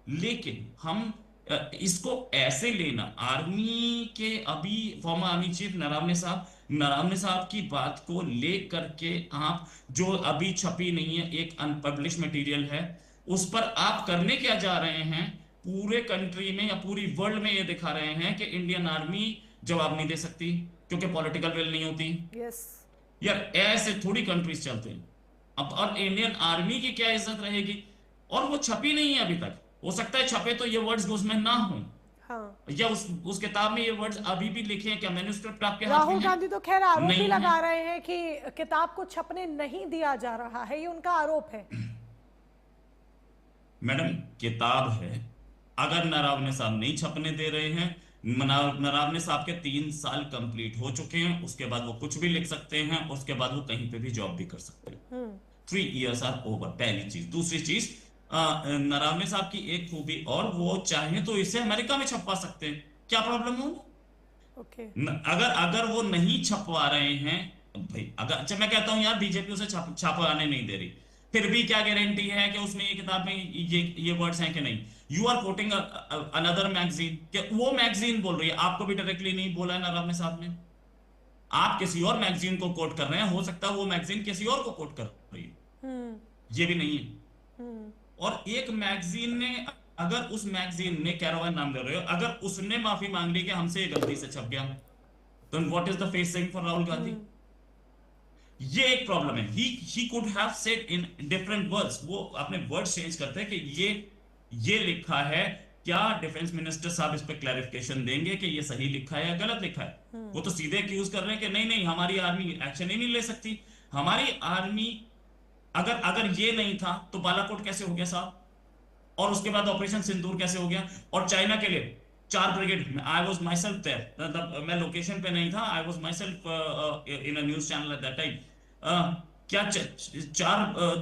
लेकिन हम इसको ऐसे लेना, आर्मी के अभी फॉर्मर आर्मी चीफ नरवणे साहब की बात को ले करके आप, जो अभी छपी नहीं है, एक अनपब्लिश मटेरियल है, उस पर आप करने क्या जा रहे हैं? पूरे कंट्री में या पूरी वर्ल्ड में ये दिखा रहे हैं कि इंडियन आर्मी जवाब नहीं दे सकती क्योंकि पॉलिटिकल विल नहीं होती। यार ऐसे थोड़ी कंट्रीज चलते हैं। अब और इंडियन आर्मी की क्या इज्जत रहेगी? और वो छपी नहीं है अभी तक। हो सकता है छपे तो ये वर्ड्स उसमें ना हो। हाँ। या उस किताब में ये वर्ड्स अभी भी लिखे हैं क्या? मैन्युस्क्रिप्ट आपके हाथ में है? राहुल गांधी तो खैर आरोप भी लगा रहे हैं कि किताब को छपने नहीं दिया जा रहा है, ये उनका आरोप है। मैडम किताब है, अगर नरवणे साहब नहीं छपने दे रहे हैं, नरवणे साहब के 3 साल कंप्लीट हो चुके हैं, उसके बाद वो कुछ भी लिख सकते हैं, उसके बाद वो कहीं पे भी जॉब भी कर सकते हैं। 3 years आर ओवर, पहली चीज। दूसरी चीज, नरवणे साहब की एक खूबी और, वो चाहे तो इसे अमेरिका में छपवा सकते हैं, क्या प्रॉब्लम हो? अगर वो नहीं छपवा रहे हैं भाई, अगर अच्छा मैं कहता हूं यार बीजेपी उसे छपवाने नहीं दे रही, फिर भी क्या गारंटी है कि उसमें ये किताब में ये वर्ड्स हैं कि नहीं? You are quoting another magazine, कि वो मैगजीन बोल रही है, आपको भी डायरेक्टली नहीं बोला है नरवणे साहब ने, आप किसी और मैगजीन को कोट कर रहे हैं। हो सकता है वो मैगजीन किसी और को कोट कर रही है, ये भी नहीं है। और एक मैगजीन ने, अगर उस मैगजीन ने, कैरोवन नाम ले रहे हो, अगर उसने माफी मांग ली कि हमसे ये गलती से छप गया, तो what is the face saying for Rahul Gandhi? ये एक प्रॉब्लम है। he could have said in different words, वो अपने वर्ड चेंज करते हैं कि ये लिखा है, क्या डिफेंस मिनिस्टर साहब इस पे क्लैरिफिकेशन देंगे कि ये सही लिखा है या गलत लिखा है? वो तो सीधे एक्यूज कर रहे हैं कि नहीं हमारी आर्मी एक्शन ही नहीं ले सकती। हमारी आर्मी, अगर ये नहीं था तो बालाकोट कैसे हो गया साहब? और उसके बाद ऑपरेशन सिंदूर कैसे हो गया? और चाइना के लिए 4 brigade, I was myself there, मतलब मैं लोकेशन पे नहीं था, I was myself in a news channel at that time. क्या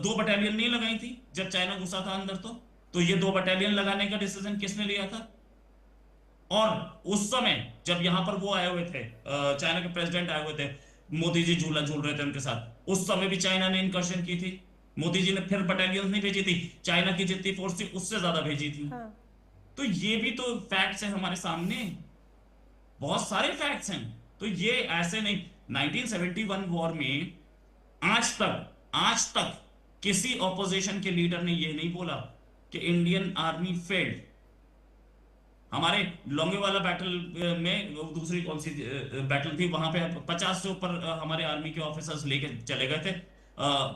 2 बटालियन नहीं लगाई थी जब चाइना घुसा था अंदर? तो ये 2 बटालियन लगाने का डिसीजन किसने लिया था? और उस समय जब यहां पर वो आए हुए थे, चाइना के प्रेसिडेंट आए हुए थे, मोदी जी झूला झूल रहे थे उनके साथ, उस समय भी चाइना ने इनकर्शन की थी। मोदी जी ने फिर बटालियन नहीं भेजी थी, चाइना की जितनी फोर्स थी उससे ज्यादा भेजी थी। तो ये भी तो फैक्ट्स हैं हमारे सामने, बहुत सारे फैक्ट्स हैं। तो ये ऐसे नहीं, 1971 वॉर में आज तक किसी ऑपोजिशन के लीडर ने यह नहीं बोला कि इंडियन आर्मी फेल्ड। हमारे लोंगेवाला बैटल में दूसरी कौन सी बैटल थी, वहां पे 50 से ऊपर हमारे आर्मी के ऑफिसर्स लेके चले गए थे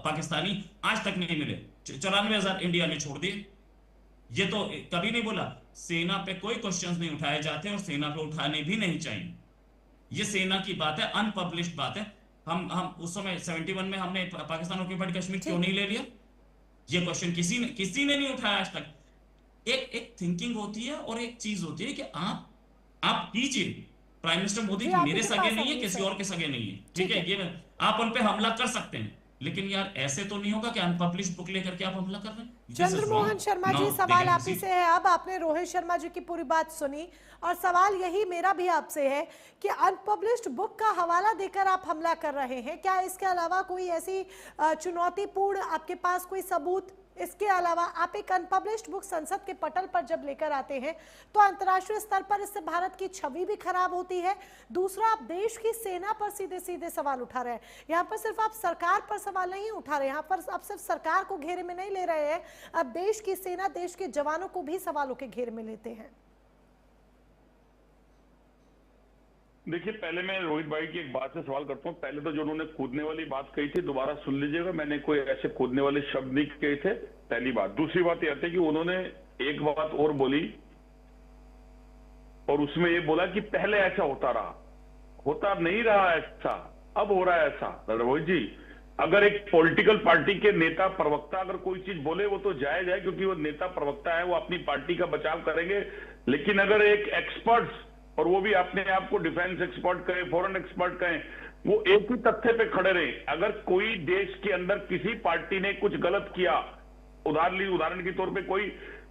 पाकिस्तानी, आज तक नहीं मिले। 94,000 इंडिया ने छोड़ दिए। ये तो कभी नहीं बोला। सेना पे कोई क्वेश्चंस नहीं उठाए जाते और सेना पे उठाने भी नहीं चाहिए। ये सेना की बात है, अनपब्लिश्ड बात है। हम उस समय 71 में हमने पाकिस्तान ऑक्यूपाइड कश्मीर क्यों नहीं ले लिया? ये क्वेश्चन किसी ने नहीं उठाया आज तक। एक थिंकिंग होती है और एक चीज होती है कि आप कीजिए। प्राइम मिनिस्टर मोदी मेरे सगे नहीं है, किसी और के सगे नहीं है, ठीक है? ये आप उन पे हमला कर सकते हैं, लेकिन यार ऐसे तो नहीं होगा कि अनपब्लिश्ड बुक लेकर के आप हमला कर रहे हैं। चंद्रमोहन शर्मा जी, सवाल आप ही से है। अब आपने रोहित शर्मा जी की पूरी बात सुनी और सवाल यही मेरा भी आपसे है कि अनपब्लिश्ड बुक का हवाला देकर आप हमला कर रहे हैं, क्या इसके अलावा कोई ऐसी चुनौतीपूर्ण आपके पास कोई सबूत? इसके अलावा आप एक अनपब्लिश्ड बुक संसद के पटल पर जब लेकर आते हैं तो अंतर्राष्ट्रीय स्तर पर इससे भारत की छवि भी खराब होती है। दूसरा, आप देश की सेना पर सीधे सीधे सवाल उठा रहे हैं। यहाँ पर सिर्फ आप सरकार पर सवाल नहीं उठा रहे, यहाँ पर आप सिर्फ सरकार को घेरे में नहीं ले रहे हैं, आप देश की सेना, देश के जवानों को भी सवालों के घेरे में लेते हैं। देखिए, पहले मैं रोहित भाई की एक बात से सवाल करता हूँ। पहले तो जो उन्होंने कूदने वाली बात कही थी, दोबारा सुन लीजिएगा, मैंने कोई ऐसे कूदने वाले शब्द नहीं कहे थे, पहली बात। दूसरी बात यह थी कि उन्होंने एक बात और बोली और उसमें ये बोला कि पहले ऐसा होता नहीं रहा ऐसा, अब हो रहा है ऐसा। रोहित जी, अगर एक पॉलिटिकल पार्टी के नेता प्रवक्ता अगर कोई चीज बोले वो तो जायज है, क्योंकि वो नेता प्रवक्ता है, वो अपनी पार्टी का बचाव करेंगे। लेकिन अगर एक एक्सपर्ट्स, और वो भी अपने आप को डिफेंस एक्सपर्ट कहें, फॉरेन एक्सपर्ट कहें, वो एक ही तथ्य पे खड़े रहे। अगर कोई देश के अंदर किसी पार्टी ने कुछ गलत किया, उदाहरण के तौर पे कोई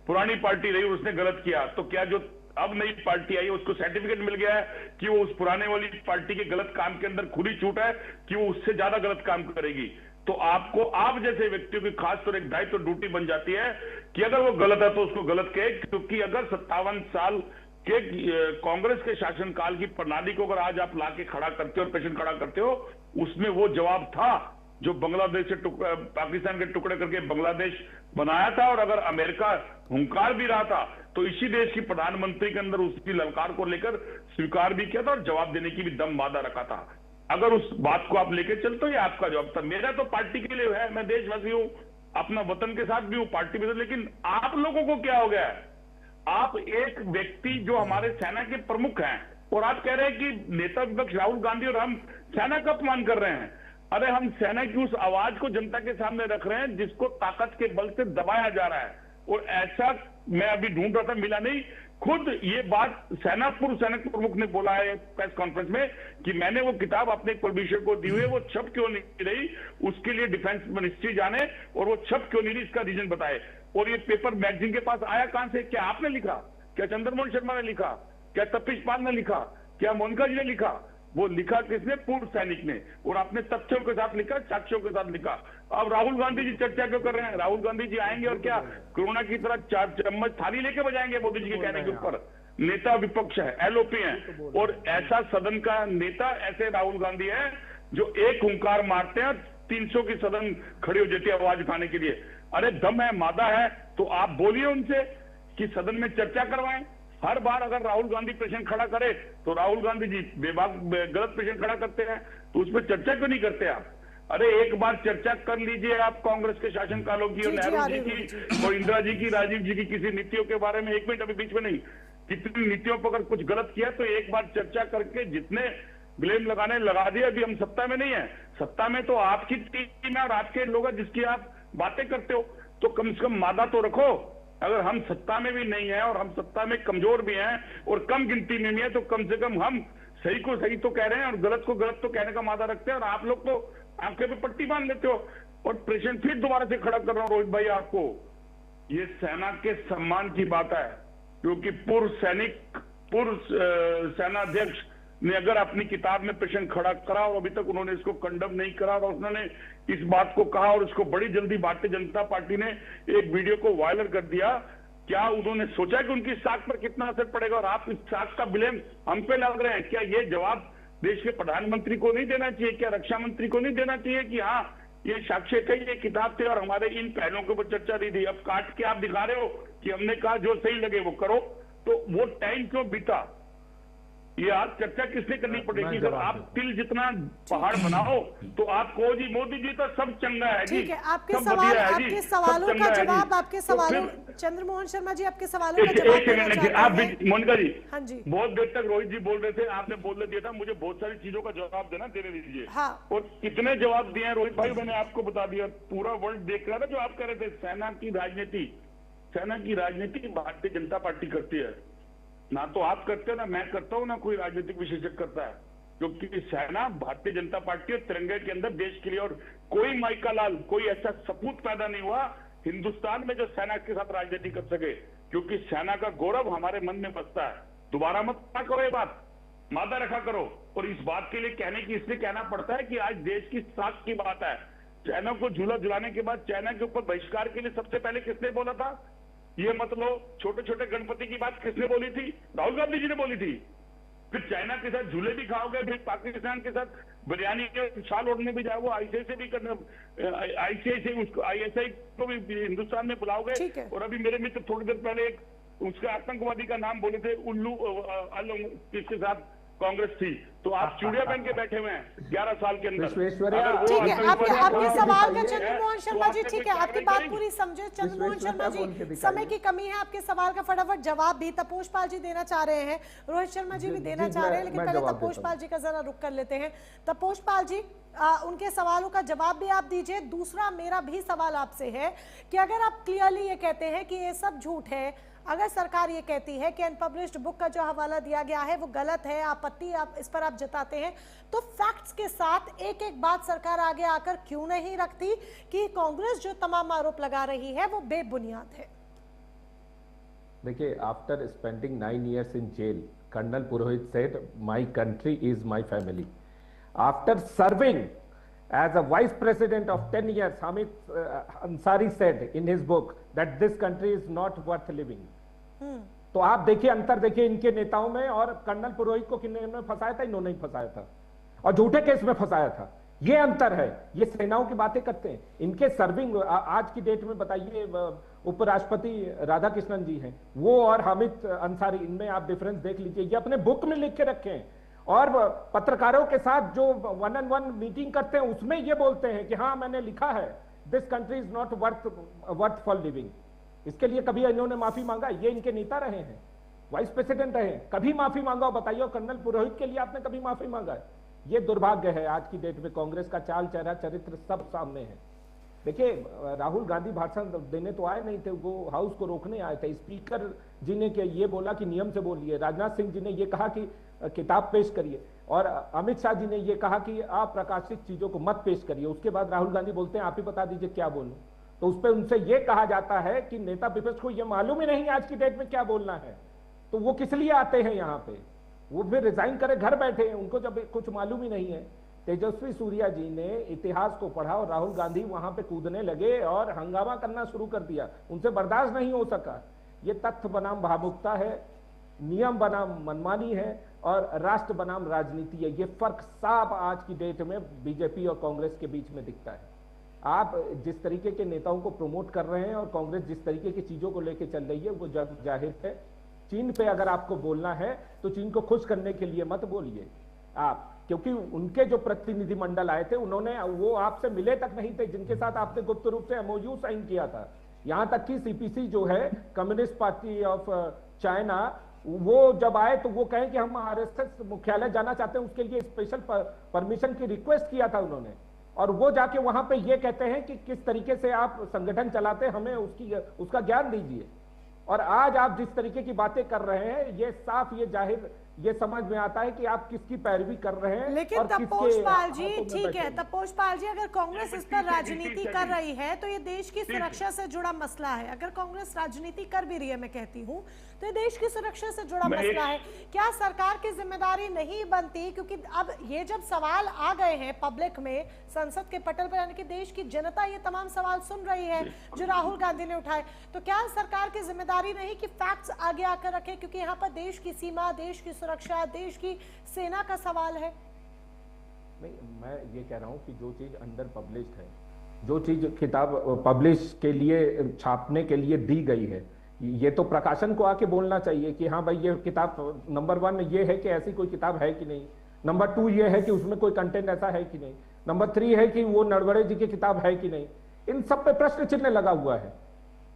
पुरानी पार्टी रही और उसने गलत किया, तो क्या जो अब नई पार्टी आई है उसको सर्टिफिकेट मिल गया है कि वो उस पुराने वाली पार्टी के गलत काम के अंदर खुली छूट है कि वो उससे ज्यादा गलत काम करेगी? तो आपको, आप जैसे व्यक्तियों की खासतौर एक दायित्व ड्यूटी बन जाती है कि अगर वो गलत है तो उसको गलत कहे। क्योंकि अगर 57 साल के कांग्रेस के शासनकाल की प्रणाली को अगर आज आप लाके खड़ा करते हो और पेशेंट खड़ा करते हो, उसमें वो जवाब था जो बांग्लादेश से पाकिस्तान के टुकड़े करके बांग्लादेश बनाया था। और अगर अमेरिका हुंकार भी रहा था तो इसी देश की प्रधानमंत्री के अंदर उसकी ललकार को लेकर स्वीकार भी किया था और जवाब देने की भी दम वादा रखा था। अगर उस बात को आप लेके चलते हो, ये आपका जवाब था। मेरा तो पार्टी के लिए है, मैं देशवासी हूं, अपना वतन के साथ भी हूं, पार्टी भी। लेकिन आप लोगों को क्या हो गया है? आप एक व्यक्ति जो हमारे सेना के प्रमुख हैं और आप कह रहे हैं कि नेता विपक्ष राहुल गांधी और हम सेना का अपमान कर रहे हैं। अरे हम सेना की उस आवाज को जनता के सामने रख रहे हैं जिसको ताकत के बल से दबाया जा रहा है। और ऐसा मैं अभी ढूंढ रहा था, मिला नहीं। खुद ये बात पूर्व सेना के प्रमुख ने बोला है प्रेस कॉन्फ्रेंस में कि मैंने वो किताब अपने पब्लिशर को दी हुई है, वो छप क्यों नहीं रही उसके लिए डिफेंस मिनिस्ट्री जाने, और वो छप क्यों नहीं रही इसका रीजन बताए। और ये पेपर मैगजीन के पास आया कहां से? क्या आपने लिखा? क्या चंद्रमोहन शर्मा ने लिखा? क्या तपिश पाल ने लिखा? क्या मोनिका जी ने लिखा? वो लिखा किसने? पूर्व सैनिक ने। और आपने तथ्यों के साथ लिखा, साक्ष्यों के साथ लिखा। अब राहुल गांधी जी चर्चा क्यों कर रहे हैं? राहुल गांधी जी आएंगे और क्या कोरोना की तरह 4 चम्मच थाली लेके बजाएंगे मोदी जी के कहने के ऊपर? नेता विपक्ष है, एलओपी है, और ऐसा सदन का नेता ऐसे राहुल गांधी है जो एक हुंकार मारते हैं 300 की सदन खड़ी हो जाती है आवाज उठाने के लिए। अरे दम है, मादा है तो आप बोलिए उनसे कि सदन में चर्चा करवाएं। हर बार अगर राहुल गांधी पेशेंट खड़ा करे तो राहुल गांधी जी गलत पेशेंट खड़ा करते हैं, तो उस पर चर्चा क्यों नहीं करते आप? अरे एक बार चर्चा कर लीजिए आप कांग्रेस के शासनकालों की और नेहरू जी की और इंदिरा जी की, राजीव जी की किसी नीतियों के बारे में। 1 मिनट अभी बीच में नहीं, कितनी नीतियों पर अगर कुछ गलत किया तो एक बार चर्चा करके जितने ब्लेम लगाने लगा दिए। अभी हम सत्ता में नहीं है, सत्ता में तो आपकी टीम है और आपके लोग हैं जिसकी आप बातें करते हो, तो कम से कम मादा तो रखो। अगर हम सत्ता में भी नहीं है और हम सत्ता में कमजोर भी हैं और कम गिनती में भी है, तो कम से कम हम सही को सही तो कह रहे हैं और गलत को गलत तो कहने का मादा रखते हैं। और आप लोग तो आंखें पे पट्टी बांध लेते हो और पेशेंट फिर दोबारा से खड़ा कर रहा हूं रोहित भाई आपको, ये सेना के सम्मान की बात है। क्योंकि पूर्व सेनाध्यक्ष ने अगर अपनी किताब में पेशेंट खड़ा करा और अभी तक उन्होंने इसको कंडम नहीं करा और उन्होंने इस बात को कहा और इसको बड़ी जल्दी भारतीय जनता पार्टी ने एक वीडियो को वायरल कर दिया, क्या उन्होंने सोचा कि उनकी साख पर कितना असर पड़ेगा? और आप इस साख का ब्लेम हम पे लग रहे हैं। क्या ये जवाब देश के प्रधानमंत्री को नहीं देना चाहिए? क्या रक्षा मंत्री को नहीं देना चाहिए कि हाँ ये साक्ष्य थे, ये किताब थे और हमारे इन पहलों के ऊपर चर्चा नहीं थी। अब काट के आप दिखा रहे हो कि हमने कहा जो सही लगे वो करो, तो वो टाइम क्यों बीता? ये आज चर्चा किसने करनी पड़ेगी? जब आप तिल जितना पहाड़ बनाओ तो आप कहो जी मोदी जी तो सब चंगा है जी, ठीक है, आपके सब सवाल, बढ़िया है जी, आपके सब सवालों चंगा का है जवाब, जी। आपके तो सवालों, फिर चंद्रमोहन शर्मा जी आपके सवालों का जवाब देना चाहते आप हैं। मोनिका जी, हाँ जी, बहुत देर तक रोहित जी बोल रहे थे, आपने बोलने दिया था, मुझे बहुत सारी चीजों का जवाब देने दीजिए। हाँ। और कितने जवाब दिए हैं रोहित भाई, मैंने आपको बता दिया, पूरा वर्ल्ड देख रहा था जो आप कह रहे थे। सेना की राजनीति भारतीय जनता पार्टी करती है, ना तो आप करते हो ना मैं करता हूं ना कोई राजनीतिक विशेषज्ञ करता है, क्योंकि सेना भारतीय जनता पार्टी और तिरंगे के अंदर देश के लिए, और कोई माइका लाल, कोई ऐसा सपूत पैदा नहीं हुआ हिंदुस्तान में जो सेना के साथ राजनीति कर सके, क्योंकि सेना का गौरव हमारे मन में बसता है। दोबारा मत करो ये बात, मादा रखा करो। और इस बात के लिए कहने की इसलिए कहना पड़ता है कि आज देश की साख की बात है। चाइना को झूला झुलाने के बाद चाइना के ऊपर बहिष्कार के लिए सबसे पहले किसने बोला था? ये मतलब छोटे छोटे गणपति की बात किसने बोली थी? राहुल गांधी जी ने बोली थी। फिर चाइना के साथ झूले भी खाओगे, फिर पाकिस्तान के साथ बिरयानी के शाल ओढ़ने भी जाओगे, आईसीआई भी करने, आईसीआई उसको आईएसआई को भी हिंदुस्तान में बुलाओगे। और अभी मेरे मित्र थोड़ी देर पहले एक उसके आतंकवादी का नाम बोले थे, उल्लू किसके साथ कांग्रेस थी, तो आप चूड़िया पहन के बैठे हुए हैं 11 साल के अंदर। ठीक है, आपके सवाल का चंद्रमोहन शर्मा जी, ठीक है, आपकी बात पूरी समझे चंद्रमोहन शर्मा जी, समय की कमी है, आपके सवाल का फटाफट जवाब भी तपोष पाल जी देना चाह रहे हैं, रोहित शर्मा जी भी देना चाह रहे हैं, लेकिन पहले तपोष पाल जी का जरा रुक कर लेते हैं। तपोष पाल जी, उनके सवालों का जवाब भी आप दीजिए। दूसरा मेरा भी सवाल आपसे है कि अगर आप क्लियरली ये कहते हैं कि ये सब झूठ है, अगर सरकार ये कहती है कि अनपब्लिश्ड बुक का जो हवाला दिया गया है वो गलत है, आपत्ति आप इस पर आप जताते हैं, तो फैक्ट्स के साथ एक एक बात सरकार आगे आकर क्यों नहीं रखती कि कांग्रेस जो तमाम आरोप लगा रही है वो बेबुनियाद है? देखिए, after spending 9 years in jail, colonel Purohit said, "My country is my family." After serving as a vice president of 10 years, Hamid Ansari said in his book that this country is not worth living. तो आप देखिए, अंतर देखिए इनके नेताओं में, और colonel पुरोहित को किन्होंने फंसाया था? इन्होंने ही फंसाया था, और झूठे केस में फंसाया था। ये अंतर है। ये सेनाओं की बातें करते हैं, इनके सर्विंग आज की डेट में बताइए, उपराष्ट्रपति राधाकृष्णन जी हैं वो, और हामिद अंसारी, इनमें आप डिफरेंस देख लीजिए। ये अपने बुक में लिख के रखे हैं, और पत्रकारों के साथ जो 1-on-1 मीटिंग करते हैं उसमें ये बोलते हैं कि हाँ मैंने लिखा है this country is not worth for living. इसके लिए कभी इन्होंने माफी मांगा? ये इनके नेता रहे हैं, वाइस प्रेसिडेंट रहे हैं, कभी माफी मांगा? बताइए, कर्नल पुरोहित के लिए आपने कभी माफी मांगा है? ये दुर्भाग्य है आज की डेट में, कांग्रेस का चाल चेहरा चरित्र सब सामने है। देखिए, राहुल गांधी भाषण देने तो आए नहीं थे, वो हाउस को रोकने आए थे। स्पीकर जी ने ये बोला कि नियम से बोलिए, राजनाथ सिंह जी ने ये कहा कि किताब पेश करिए, और अमित शाह जी ने ये कहा कि अप्रकाशित चीजों को मत पेश करिए। उसके बाद राहुल गांधी बोलते हैं आप ही बता दीजिए क्या बोलूं। तो उस पर उनसे ये कहा जाता है कि नेता विपक्ष को ये मालूम ही नहीं आज की डेट में क्या बोलना है, तो वो किस लिए आते हैं यहाँ पे? वो फिर रिजाइन करे, घर बैठे हैं, उनको जब कुछ मालूम ही नहीं है। तेजस्वी सूर्या जी ने इतिहास को पढ़ा और राहुल गांधी वहां पे कूदने लगे और हंगामा करना शुरू कर दिया, उनसे बर्दाश्त नहीं हो सका। ये तथ्य बनाम भावुकता है, नियम बनाम मनमानी है, और राष्ट्र बनाम राजनीति है। ये फर्क साफ आज की डेट में बीजेपी और कांग्रेस के बीच में दिखता है। आप जिस तरीके के नेताओं को प्रमोट कर रहे हैं और कांग्रेस जिस तरीके की चीजों को लेकर चल रही है वो जाहिर है। चीन पे अगर आपको बोलना है तो चीन को खुश करने के लिए मत बोलिए आप, क्योंकि उनके जो प्रतिनिधिमंडल आए थे उन्होंने, वो आपसे मिले तक नहीं थे जिनके साथ आपने गुप्त रूप से MOU साइन किया था। यहां तक कि CPC जो है, कम्युनिस्ट पार्टी ऑफ चाइना, वो जब आए तो वो कहे कि हम RSS मुख्यालय जाना चाहते हैं, उसके लिए स्पेशल परमिशन की रिक्वेस्ट किया था उन्होंने, और वो जाके वहां पे ये कहते हैं कि किस तरीके से आप संगठन चलाते, हमें उसका ज्ञान दीजिए। और आज आप जिस तरीके की बातें कर रहे हैं, ये साफ, ये जाहिर, ये समझ में आता है कि आप किसकी पैरवी कर रहे हैं। लेकिन तपोष पाल जी, ठीक है तपोष पाल जी, अगर कांग्रेस इस पर राजनीति कर रही है तो ये देश की सुरक्षा से जुड़ा मसला है। अगर कांग्रेस राजनीति कर भी रही है, मैं कहती हूँ, तो ये देश की सुरक्षा से जुड़ा मसला है। क्या सरकार की जिम्मेदारी नहीं बनती, क्योंकि अब ये जब सवाल आ गए हैं पब्लिक में, संसद के पटल पर, यानी कि देश की जनता ये तमाम सवाल सुन रही है जो राहुल गांधी ने उठाए, तो क्या सरकार की जिम्मेदारी नहीं कि फैक्ट्स आगे आकर रखे, क्योंकि यहाँ पर देश की सीमा, देश की सुरक्षा, देश की सेना का सवाल है? नहीं, मैं ये कह रहा हूँ कि जो चीज अंडर पब्लिश्ड है जो चीज किताब पब्लिश के लिए, छापने के लिए दी गई है, ये तो प्रकाशन को आके बोलना चाहिए कि हाँ भाई ये किताब, नंबर 1 ये है कि ऐसी कोई किताब है कि नहीं, नंबर 2 ये है कि उसमें कोई कंटेंट ऐसा है कि नहीं, नंबर 3 है कि वो नरवणे जी की किताब है कि नहीं। इन सब पे प्रश्न चिन्ह लगा हुआ है।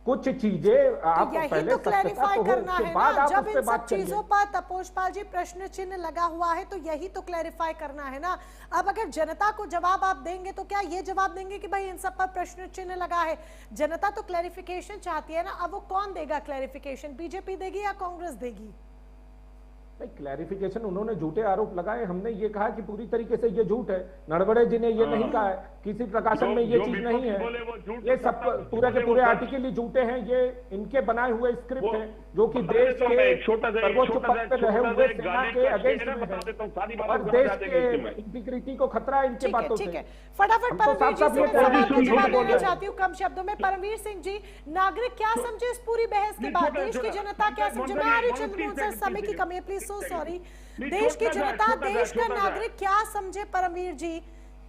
कुछ चीजें आप पहले तो क्लैरिफाई करना है ना, जब इन सब चीजों पर तपोजपाल जी प्रश्न चिन्ह लगा हुआ है तो यही तो क्लैरिफाई करना है ना। अब अगर जनता को जवाब आप देंगे तो क्या ये जवाब देंगे कि भाई इन सब पर प्रश्न चिन्ह लगा है? जनता तो क्लैरिफिकेशन चाहती है ना। अब वो कौन देगा क्लैरिफिकेशन, बीजेपी देगी या कांग्रेस देगी? क्लैरिफिकेशन उन्होंने झूठे आरोप लगाए, हमने ये कहा कि पूरी तरीके से ये झूठ है। नरवणे जी ने ये नहीं कहा है, किसी प्रकाशन में ये चीज नहीं है, ये सब पूरे के पूरे आर्टिकल ही झूठे हैं, ये इनके बनाए हुए स्क्रिप्ट हैं जो कि देश के सर्वोच्च पद पर रहे हुए सेना के अगेंस्ट में है और देश के इंटीग्रिटी को खतरा इनके बातों से। फटाफट परमवीर जी से मैं जवाब देना चाहती हूँ कम शब्दों में। परमवीर सिंह जी, नागरिक क्या समझे इस पूरी बहस के बाद? देश की जनता क्या समझे? मैं हरिचंद्र से समय की कमी है, प्लीज सो सॉरी। देश की जनता, देश का नागरिक क्या समझे परमवीर जी?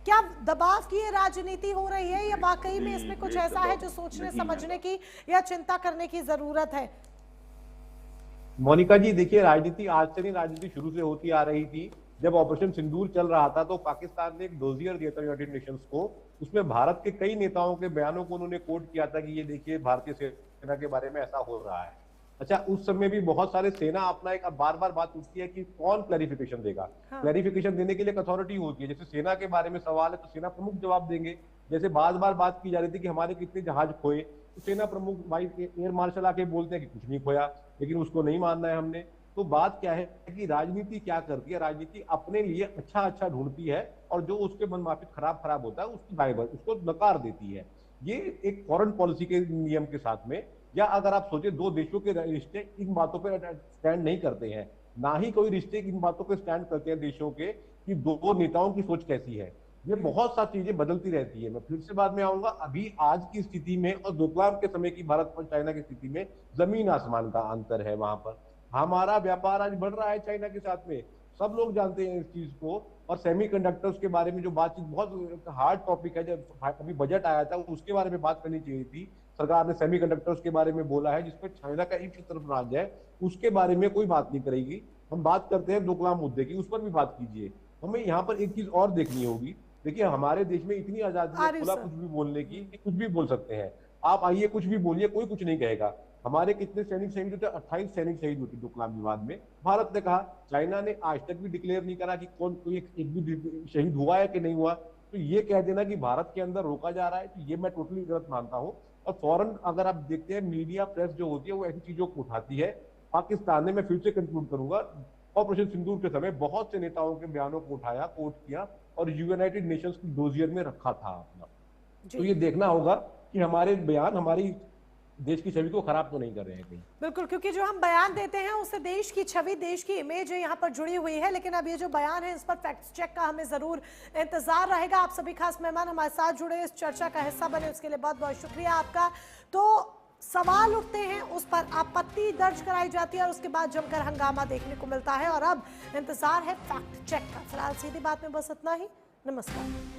क्या दबाव की ये राजनीति हो रही है या वाकई में इसमें कुछ ऐसा है जो सोचने समझने की या चिंता करने की जरूरत है? मोनिका जी देखिए, राजनीति आज से नहीं, राजनीति शुरू से होती आ रही थी। जब ऑपरेशन सिंदूर चल रहा था तो पाकिस्तान ने एक डोजियर दिया था यूनाइटेड नेशंस को, उसमें भारत के कई नेताओं के बयानों को उन्होंने कोट किया था कि ये देखिए भारतीय सेना के बारे में ऐसा हो रहा है। अच्छा, उस समय भी बहुत सारे सेना अपना एक, अब बार बार बात उठती है कि कौन क्लैरिफिकेशन देगा। क्लैरिफिकेशन देने के लिए एक अथॉरिटी होती है। जैसे सेना के बारे में सवाल है तो सेना प्रमुख जवाब देंगे। जैसे बार बार बात की जा रही थी कि हमारे कितने जहाज खोए, तो सेना प्रमुख वाइस एयर मार्शल आके बोलते हैं कि कुछ नहीं खोया, लेकिन उसको नहीं मानना है हमने। तो बात क्या है कि राजनीति क्या करती है, राजनीति अपने लिए अच्छा ढूंढती है और जो उसके मनमाफिक खराब होता है उसकी बाइबल उसको नकार देती है। ये एक फॉरेन पॉलिसी के नियम के साथ में, या अगर आप सोचे दो देशों के रिश्ते इन बातों पर स्टैंड नहीं करते हैं, ना ही कोई रिश्ते इन बातों पर स्टैंड करते हैं देशों के कि दो नेताओं की सोच कैसी है। ये बहुत सारी चीजें बदलती रहती है। मैं फिर से बाद में आऊंगा। अभी आज की स्थिति में और डोकलाम के समय की भारत और चाइना की स्थिति में जमीन आसमान का अंतर है। वहां पर हमारा व्यापार आज बढ़ रहा है चाइना के साथ में, सब लोग जानते हैं इस चीज को। और सेमीकंडक्टर्स के बारे में जो बातचीत, बहुत हार्ड टॉपिक है, जब अभी बजट आया था उसके बारे में बात करनी चाहिए थी। सरकार ने सेमीकंडक्टर्स के बारे में बोला है जिसमें चाइना का एक तरफ राज है, उसके बारे में कोई बात नहीं करेगी। हम बात करते हैं डोकलाम मुद्दे की, उस पर भी बात कीजिए। हमें यहाँ पर एक चीज और देखनी होगी। देखिए, हमारे देश में इतनी आजादी है खुला कुछ भी बोलने की, कुछ भी बोल सकते हैं। आप आइए कुछ भी बोलिए, कोई कुछ नहीं कहेगा। हमारे कितने सैनिक शहीद होते, 28 सैनिक शहीद होते डोकलाम विवाद में। भारत ने कहा, चाइना ने आज तक भी डिक्लेयर नहीं करा कि कौन कोई एक भी शहीद हुआ है कि नहीं हुआ। तो ये कह देना कि भारत के अंदर रोका जा रहा है, तो ये मैं टोटली गलत मानता हूँ। और फौरन अगर आप देखते हैं मीडिया प्रेस जो होती है वो ऐसी चीजों को उठाती है। पाकिस्तान ने, मैं फिर से कंक्लूड करूंगा, ऑपरेशन सिंदूर के समय बहुत से नेताओं के बयानों को उठाया, कोट किया और यूनाइटेड नेशंस की डोजियर में रखा था अपना। तो ये देखना होगा कि हमारे बयान हमारी देश की छवि को खराब तो नहीं कर रहे हैं कहीं। बिल्कुल, क्योंकि जो हम बयान देते हैं उससे देश की छवि, देश की इमेज यहाँ पर जुड़ी हुई है। लेकिन अब ये जो बयान है इस पर फैक्ट चेक का हमें जरूर इंतजार रहेगा। आप सभी खास मेहमान हमारे साथ जुड़े, इस चर्चा का हिस्सा बने, उसके लिए बहुत बहुत शुक्रिया आपका। तो सवाल उठते हैं, उस पर आपत्ति दर्ज कराई जाती है और उसके बाद जमकर हंगामा देखने को मिलता है और अब इंतजार है फैक्ट चेक का। फिलहाल सीधी बात में बस इतना ही। नमस्कार।